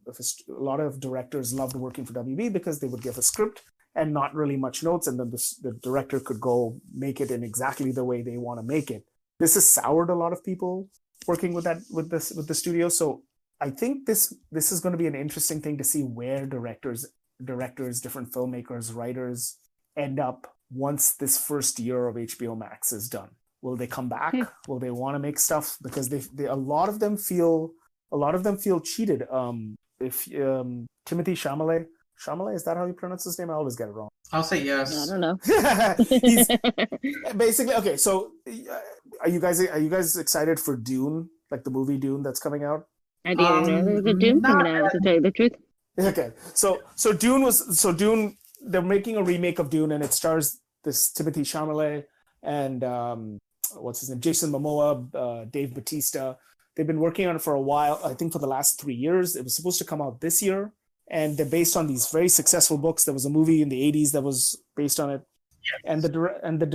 Speaker 4: lot of directors loved working for WB because they would give a script and not really much notes, and then the director could go make it in exactly the way they want to make it. This has soured a lot of people working with the studio. So I think this is going to be an interesting thing to see where directors, different filmmakers, writers end up once this first year of HBO Max is done. Will they come back? Will they want to make stuff? Because a lot of them feel cheated. If Timothy Chalamet, is that how you pronounce his name? I always get it wrong.
Speaker 1: I'll say yes.
Speaker 2: I don't know.
Speaker 4: He's basically okay. So, are you guys excited for Dune, like the movie Dune that's coming out?
Speaker 2: I didn't know there was a Dune coming out, to tell you the truth.
Speaker 4: Okay, so Dune. They're making a remake of Dune, and it stars this Timothy Chalamet and what's his name, Jason Momoa, Dave Bautista. They've been working on it for a while. I think for the last 3 years. It was supposed to come out this year, and they're based on these very successful books. There was a movie in the 80s that was based on it. And the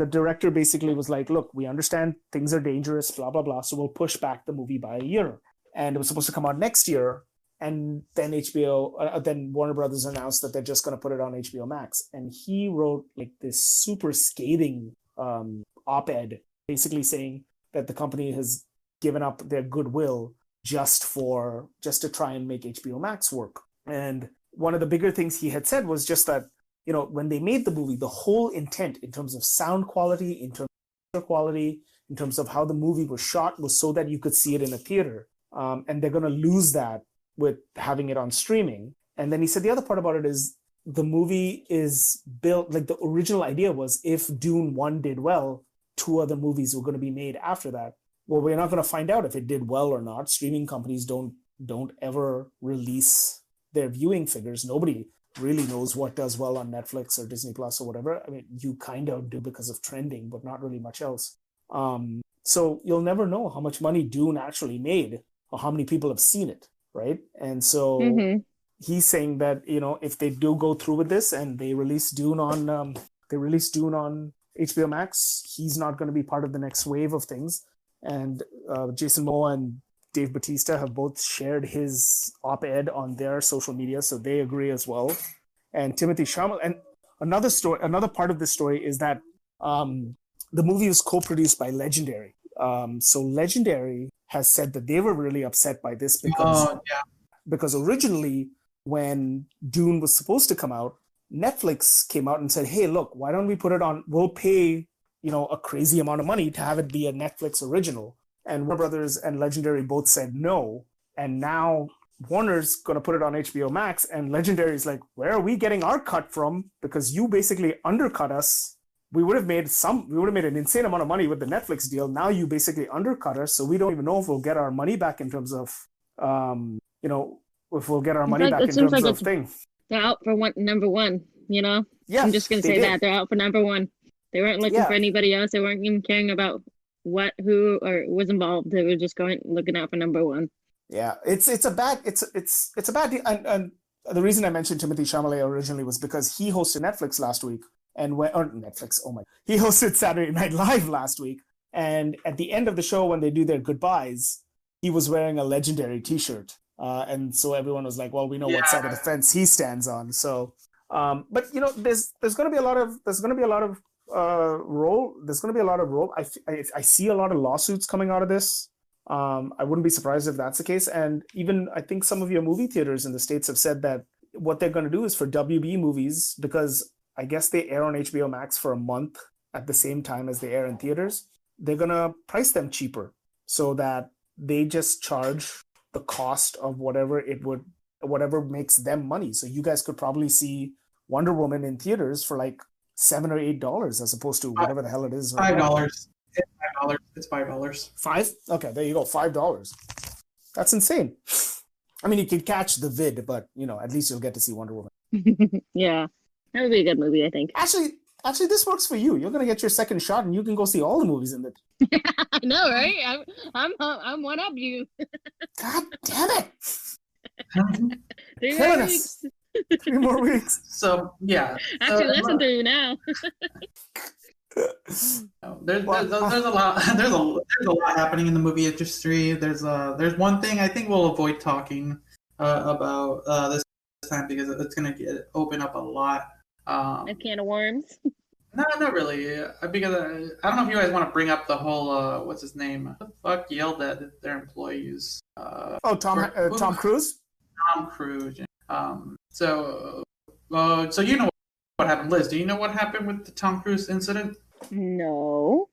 Speaker 4: director basically was like, look, we understand things are dangerous, blah, blah, blah. So we'll push back the movie by a year. And it was supposed to come out next year. And then then Warner Brothers announced that they're just going to put it on HBO Max. And he wrote like this super scathing op-ed, basically saying that the company has given up their goodwill just to try and make HBO Max work. And one of the bigger things he had said was just that, when they made the movie, the whole intent in terms of sound quality, in terms of quality, in terms of how the movie was shot was so that you could see it in a theater. And they're going to lose that with having it on streaming. And then he said the other part about it is the movie is built, like the original idea was if Dune 1 did well, 2 other movies were going to be made after that. Well, we're not going to find out if it did well or not. Streaming companies don't ever release their viewing figures. Nobody really knows what does well on Netflix or Disney Plus or whatever. I mean, you kind of do because of trending, but not really much else. So you'll never know how much money Dune actually made or how many people have seen it, right? And so he's saying that, if they do go through with this and they release Dune on HBO Max, he's not going to be part of the next wave of things. And Jason Momoa and Dave Bautista have both shared his op-ed on their social media, so they agree as well. And Timothy Chalamet. And another part of this story is that the movie was co-produced by Legendary. So Legendary has said that they were really upset by this because originally when Dune was supposed to come out, Netflix came out and said, hey, look, why don't we put it on? We'll pay a crazy amount of money to have it be a Netflix original. And Warner Brothers and Legendary both said no. And now Warner's going to put it on HBO Max. And Legendary's like, where are we getting our cut from? Because you basically undercut us. We would have made an insane amount of money with the Netflix deal. Now you basically undercut us. So we don't even know if we'll get our money back in terms of, if we'll get our money back in terms of thing.
Speaker 2: They're out for number one,
Speaker 4: Yeah,
Speaker 2: I'm just going to say that. They're out for number one. They weren't looking for anybody else. They weren't even caring about who was involved. They were just looking out for number one.
Speaker 4: Yeah, it's a bad deal. And the reason I mentioned Timothy Chalamet originally was because he hosted Netflix last week, he hosted Saturday Night Live last week, and at the end of the show when they do their goodbyes, he was wearing a Legendary T-shirt, and so everyone was like, "Well, we know what side of the fence he stands on." So, but there's going to be a lot of role. I see a lot of lawsuits coming out of this. I wouldn't be surprised if that's the case. And even I think some of your movie theaters in the States have said that what they're going to do is for WB movies, because I guess they air on HBO Max for a month at the same time as they air in theaters, they're going to price them cheaper so that they just charge the cost of whatever makes them money. So you guys could probably see Wonder Woman in theaters for like $7 or $8 as opposed to whatever the hell it is.
Speaker 1: $5. It's $5.
Speaker 4: $5? Okay, there you go. $5. That's insane. I mean, you can catch the vid, but at least you'll get to see Wonder Woman.
Speaker 2: Yeah, that would be a good movie, I think.
Speaker 4: Actually, this works for you. You're gonna get your second shot, and you can go see all the movies in it.
Speaker 2: I know, right? I'm one up you.
Speaker 4: God damn it!
Speaker 2: 3 more weeks.
Speaker 4: 3 more weeks.
Speaker 1: So yeah.
Speaker 2: Actually, less than 3 now.
Speaker 1: There's a lot there's a lot happening in the movie industry. There's one thing I think we'll avoid talking about this time because it's gonna open up a lot.
Speaker 2: A can of worms.
Speaker 1: No, not really. Because I don't know if you guys want to bring up the whole what's his name? What the fuck yelled at their employees?
Speaker 4: Tom Cruise.
Speaker 1: Tom Cruise. So you know what happened, Liz? Do you know what happened with the Tom Cruise incident?
Speaker 2: No.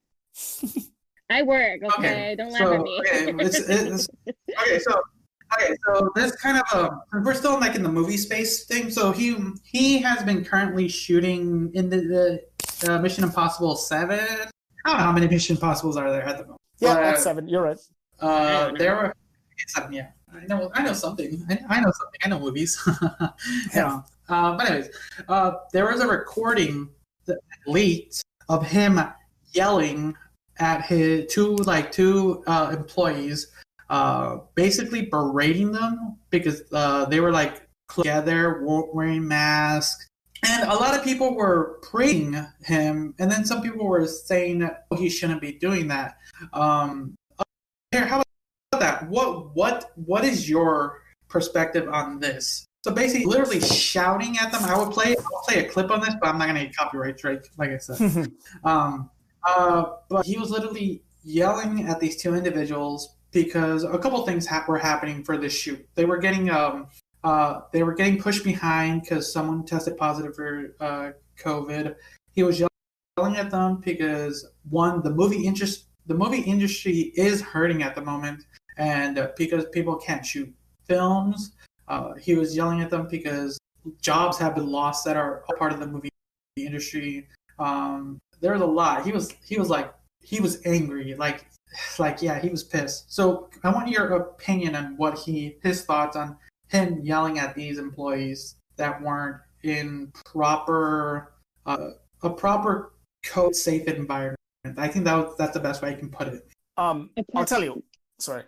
Speaker 2: I work. Okay, don't laugh at me.
Speaker 1: So this kind of we're still like in the movie space thing. So he has been currently shooting in the Mission Impossible 7. I don't know how many Mission Impossibles are there at the moment.
Speaker 4: Yeah, that's 7. You're right.
Speaker 1: There were 7. Yeah, I know something. I know something. I know movies. Yeah. But anyways, there was a recording that leaked of him yelling at his two employees, basically berating them because they were like together, wearing masks. And a lot of people were praising him, and then some people were saying that he shouldn't be doing that. Here, how about that? What is your perspective on this? So basically, literally shouting at them. I'll play a clip on this, but I'm not gonna get copyright strike, like I said. But he was literally yelling at these two individuals because a couple things were happening for this shoot. They were getting pushed behind because someone tested positive for COVID. He was yelling at them because one, the movie industry is hurting at the moment, and because people can't shoot films. He was yelling at them because jobs have been lost that are part of the movie industry. There was a lot. He was angry, like yeah, he was pissed. So I want your opinion on his thoughts on him yelling at these employees that weren't in a proper code safe environment. I think that's the best way I can put it.
Speaker 4: I'll tell you. Sorry.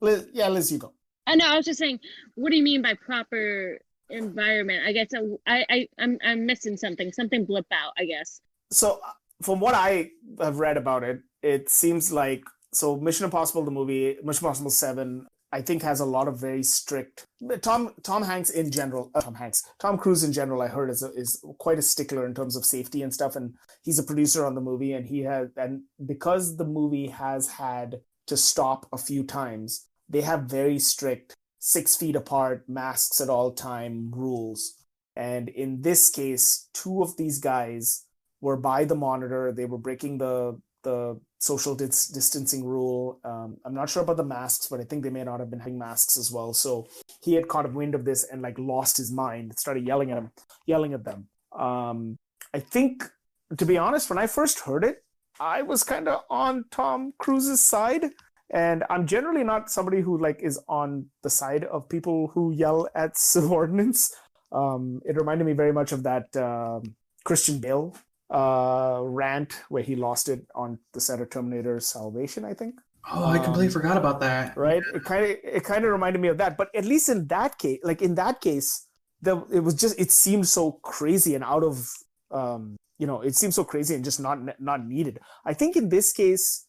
Speaker 4: Liz, you go.
Speaker 2: No, I was just saying, what do you mean by proper environment? I guess I'm missing something. Something blip out, I guess.
Speaker 4: So from what I have read about it, it seems like Mission Impossible, the movie, Mission Impossible 7, I think has a lot of very strict. Tom Cruise in general, I heard is quite a stickler in terms of safety and stuff, and he's a producer on the movie, and because the movie has had to stop a few times, they have very strict 6 feet apart, masks at all time rules. And in this case, 2 of these guys were by the monitor. They were breaking the social distancing rule. I'm not sure about the masks, but I think they may not have been having masks as well. So he had caught wind of this and lost his mind, started yelling at them. I think, to be honest, when I first heard it, I was kind of on Tom Cruise's side. And I'm generally not somebody who is on the side of people who yell at subordinates. It reminded me very much of that Christian Bale rant where he lost it on the set of Terminator Salvation, I think.
Speaker 1: Oh, I completely forgot about that.
Speaker 4: Right? It kind of reminded me of that. But at least in that case, it seemed so crazy and out of it seemed so crazy and just not needed. I think in this case,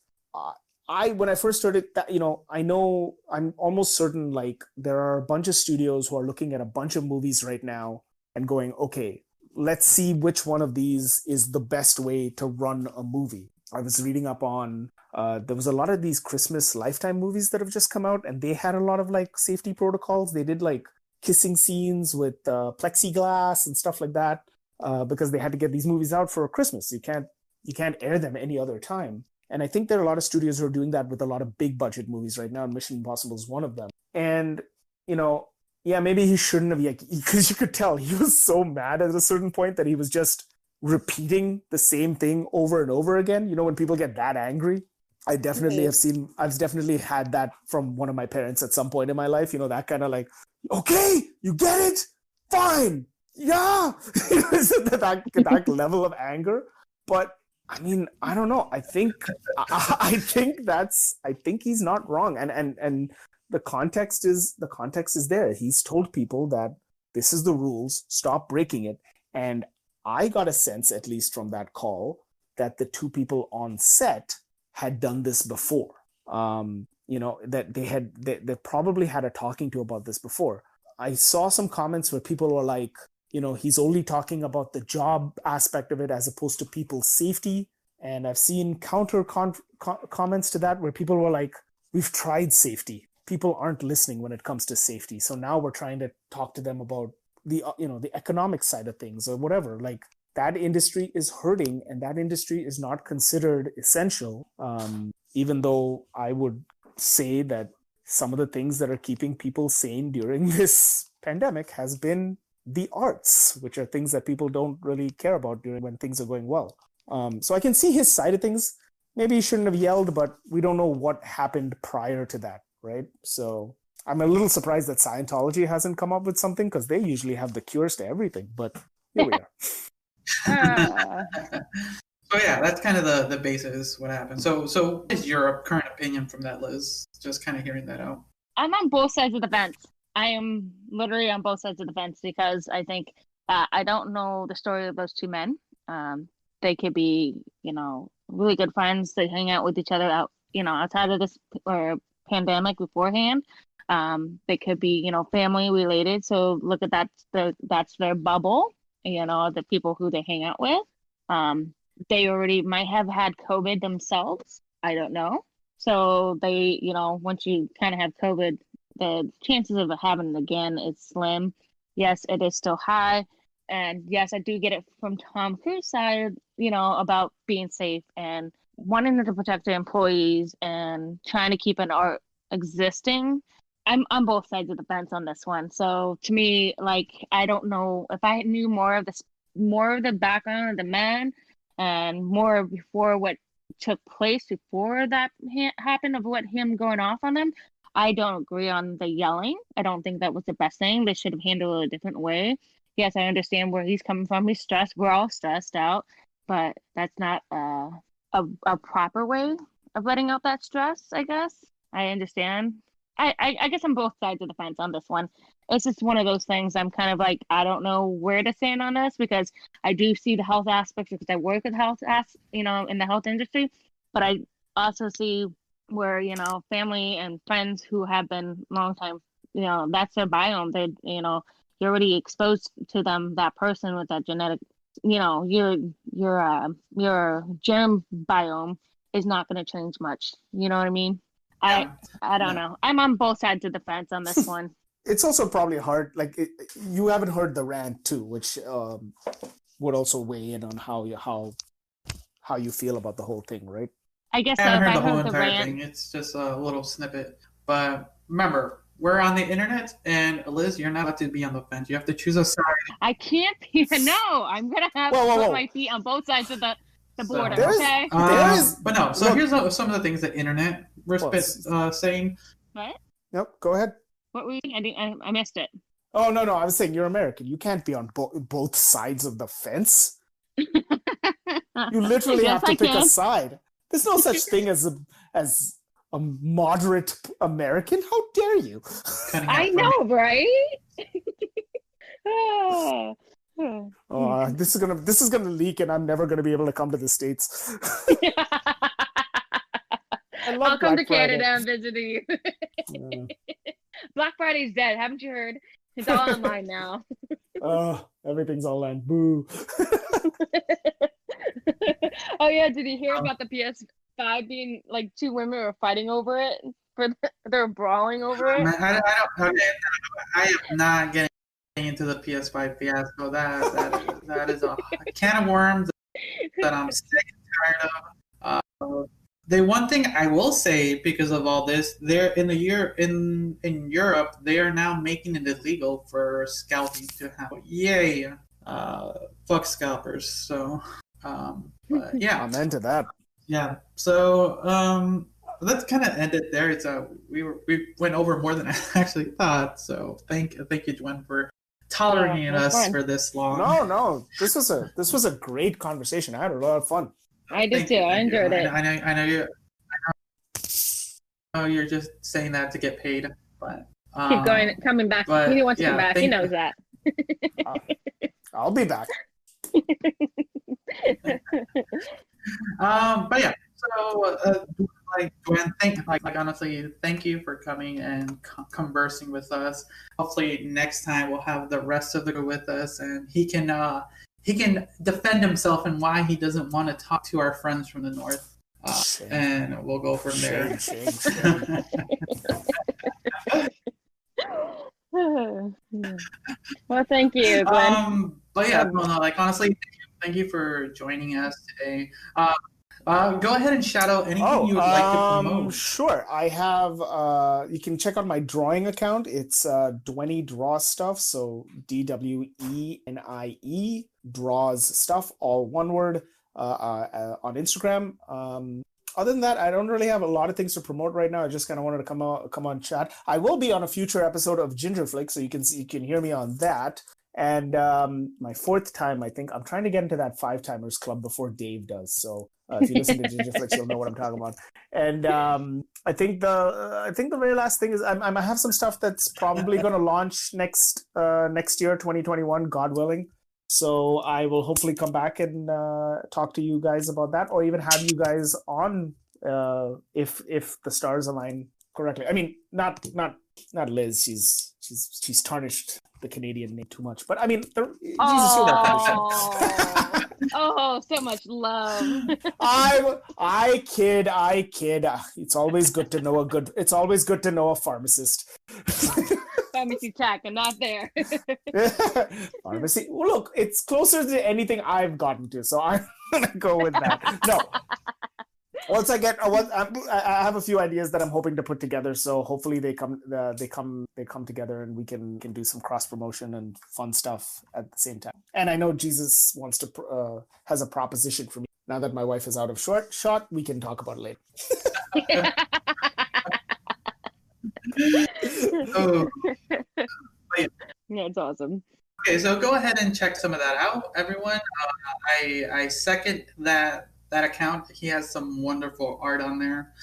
Speaker 4: when I first heard it, I'm almost certain there are a bunch of studios who are looking at a bunch of movies right now and going, okay, let's see which one of these is the best way to run a movie. I was reading up on, there was a lot of these Christmas Lifetime movies that have just come out, and they had a lot of safety protocols. They did kissing scenes with plexiglass and stuff like that because they had to get these movies out for Christmas. You can't air them any other time. And I think there are a lot of studios who are doing that with a lot of big budget movies right now. And Mission Impossible is one of them. And, maybe he shouldn't have, because you could tell he was so mad at a certain point that he was just repeating the same thing over and over again. When people get that angry, I've definitely had that from one of my parents at some point in my life, that kind of okay, you get it? Fine. Yeah. that level of anger. But I mean, I don't know. I think he's not wrong. And the context is there. He's told people that this is the rules, stop breaking it. And I got a sense, at least from that call, that the 2 people on set had done this before. That they probably had a talking to about this before. I saw some comments where people were he's only talking about the job aspect of it as opposed to people's safety. And I've seen counter comments to that where people were we've tried safety. People aren't listening when it comes to safety. So now we're trying to talk to them about the economic side of things or whatever. That industry is hurting, and that industry is not considered essential. Even though I would say that some of the things that are keeping people sane during this pandemic has been the arts, which are things that people don't really care about when things are going well. So I can see his side of things. Maybe he shouldn't have yelled, but we don't know what happened prior to that, right? So I'm a little surprised that Scientology hasn't come up with something, because they usually have the cures to everything, but here we are.
Speaker 1: So yeah, that's kind of the basis what happened. So what is your current opinion from that, Liz? Just kind of hearing that out.
Speaker 2: I'm on both sides of the fence. I am literally on both sides of the fence because I think I don't know the story of those two men. They could be, really good friends. They hang out with each other out, outside of this or pandemic beforehand. They could be, family related. So look at that's their bubble, the people who they hang out with. They already might have had COVID themselves. I don't know. So they, once you kind of have COVID, the chances of it happening again is slim. Yes, it is still high. And yes, I do get it from Tom Cruise's side, about being safe and wanting to protect the employees and trying to keep an art existing. I'm on both sides of the fence on this one. So to me, like, I don't know if I knew more of the background of the man and more before what took place before that happened of what him going off on them. I don't agree on the yelling. I don't think that was the best thing. They should have handled it a different way. Yes, I understand where he's coming from. He's stressed. We're all stressed out, but that's not a proper way of letting out that stress, I guess. I understand. I guess I'm both sides of the fence on this one. It's just one of those things I'm kind of like, I don't know where to stand on this because I do see the health aspects because I work with in the health industry, but I also see where, family and friends who have been long time, that's their biome. They, you're already exposed to them, that person with that genetic, your germ biome is not going to change much. You know what I mean? I don't know. I'm on both sides of the fence on this one.
Speaker 4: It's also probably hard. Like you haven't heard the rant too, which would also weigh in on how you feel about the whole thing, right?
Speaker 2: I guess
Speaker 1: I haven't heard the whole
Speaker 2: the
Speaker 1: entire
Speaker 2: rant.
Speaker 1: thing. It's just a little snippet. But remember, we're on the internet, and Liz, you're not allowed to be on the fence. You have to choose a side.
Speaker 2: I can't be. No, I'm gonna have to put my feet on both sides of the border. Okay.
Speaker 1: But no. So here's some of the things that internet were saying.
Speaker 2: What?
Speaker 4: Yep. Go ahead.
Speaker 2: What were you? I missed it.
Speaker 4: Oh no! I was saying you're American. You can't be on both sides of the fence. You literally have to pick a side. There's no such thing as a moderate American. How dare you?
Speaker 2: I know, right?
Speaker 4: This is gonna leak, and I'm never gonna be able to come to the States.
Speaker 2: I'll come to Canada and visit you. Black Friday's dead. Haven't you heard? It's all online now.
Speaker 4: Everything's online. Boo.
Speaker 2: Oh yeah, did you hear about the PS5 being like two women were fighting over it? They're brawling over it.
Speaker 1: I am not getting into the PS5 fiasco. That is a can of worms that I'm sick and tired of. The one thing I will say, because of all this, they're in Europe, they are now making it illegal for scalping to happen. Yay! Fuck scalpers. So, but yeah,
Speaker 4: I'm into that.
Speaker 1: Yeah. So, let's kind of end it there. It's we went over more than I actually thought. So thank you, Dwen, for tolerating us for this long.
Speaker 4: No, this was a great conversation. I had a lot of fun.
Speaker 2: I did too. I enjoyed it.
Speaker 1: I know you're just saying that to get paid, but
Speaker 2: keep coming back. He wants to come back. He knows that.
Speaker 4: I'll be back.
Speaker 1: But yeah. So, Dwen, honestly, thank you for coming and conversing with us. Hopefully, next time we'll have the rest of the group with us, and he can defend himself and why he doesn't want to talk to our friends from the north. And we'll go from there.
Speaker 2: Well, thank you, Glenn.
Speaker 1: But yeah, honestly, thank you for joining us today. Go ahead and shout out anything you would like to promote.
Speaker 4: Sure. I have, you can check out my drawing account. It's Dwenny Draws Stuff. So DWENIE Draws Stuff, all one word, on Instagram. Other than that, I don't really have a lot of things to promote right now. I just kind of wanted to come on chat. I will be on a future episode of Ginger Flick, so you can hear me on that. And my fourth time, I think I'm trying to get into that 5-timers club before Dave does. So if you listen to Gingerflix, you'll know what I'm talking about. And I think the very last thing is I have some stuff that's probably going to launch next year, 2021, God willing. So I will hopefully come back and talk to you guys about that, or even have you guys on if the stars align correctly. I mean, not Liz. She's tarnished the Canadian name too much. But I mean, Jesus, you're welcome to the show.
Speaker 2: Oh, so much love.
Speaker 4: I kid. It's always good to know a pharmacist.
Speaker 2: Pharmacy tech, and not there.
Speaker 4: Pharmacy. Well, look, it's closer to anything I've gotten to, so I'm gonna go with that. No. Once I I have a few ideas that I'm hoping to put together. So hopefully they come together, and we can do some cross promotion and fun stuff at the same time. And I know Jesus wants to has a proposition for me. Now that my wife is out of shot, we can talk about it later.
Speaker 1: Oh.
Speaker 2: Yeah, it's awesome.
Speaker 1: Okay, so go ahead and check some of that out, everyone. I second that account. He has some wonderful art on there,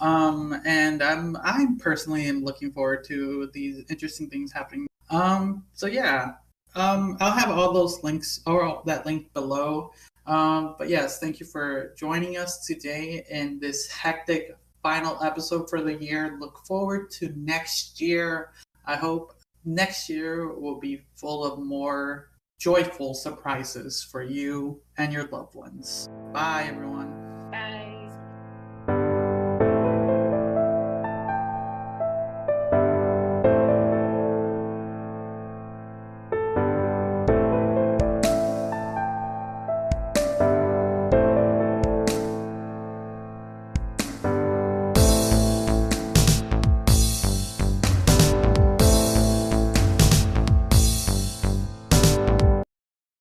Speaker 1: and I'm personally am looking forward to these interesting things happening. So yeah, I'll have all those links or that link below. But yes, thank you for joining us today in this hectic final episode for the year. Look forward to next year. I hope next year will be full of more joyful surprises for you and your loved ones. Bye, everyone.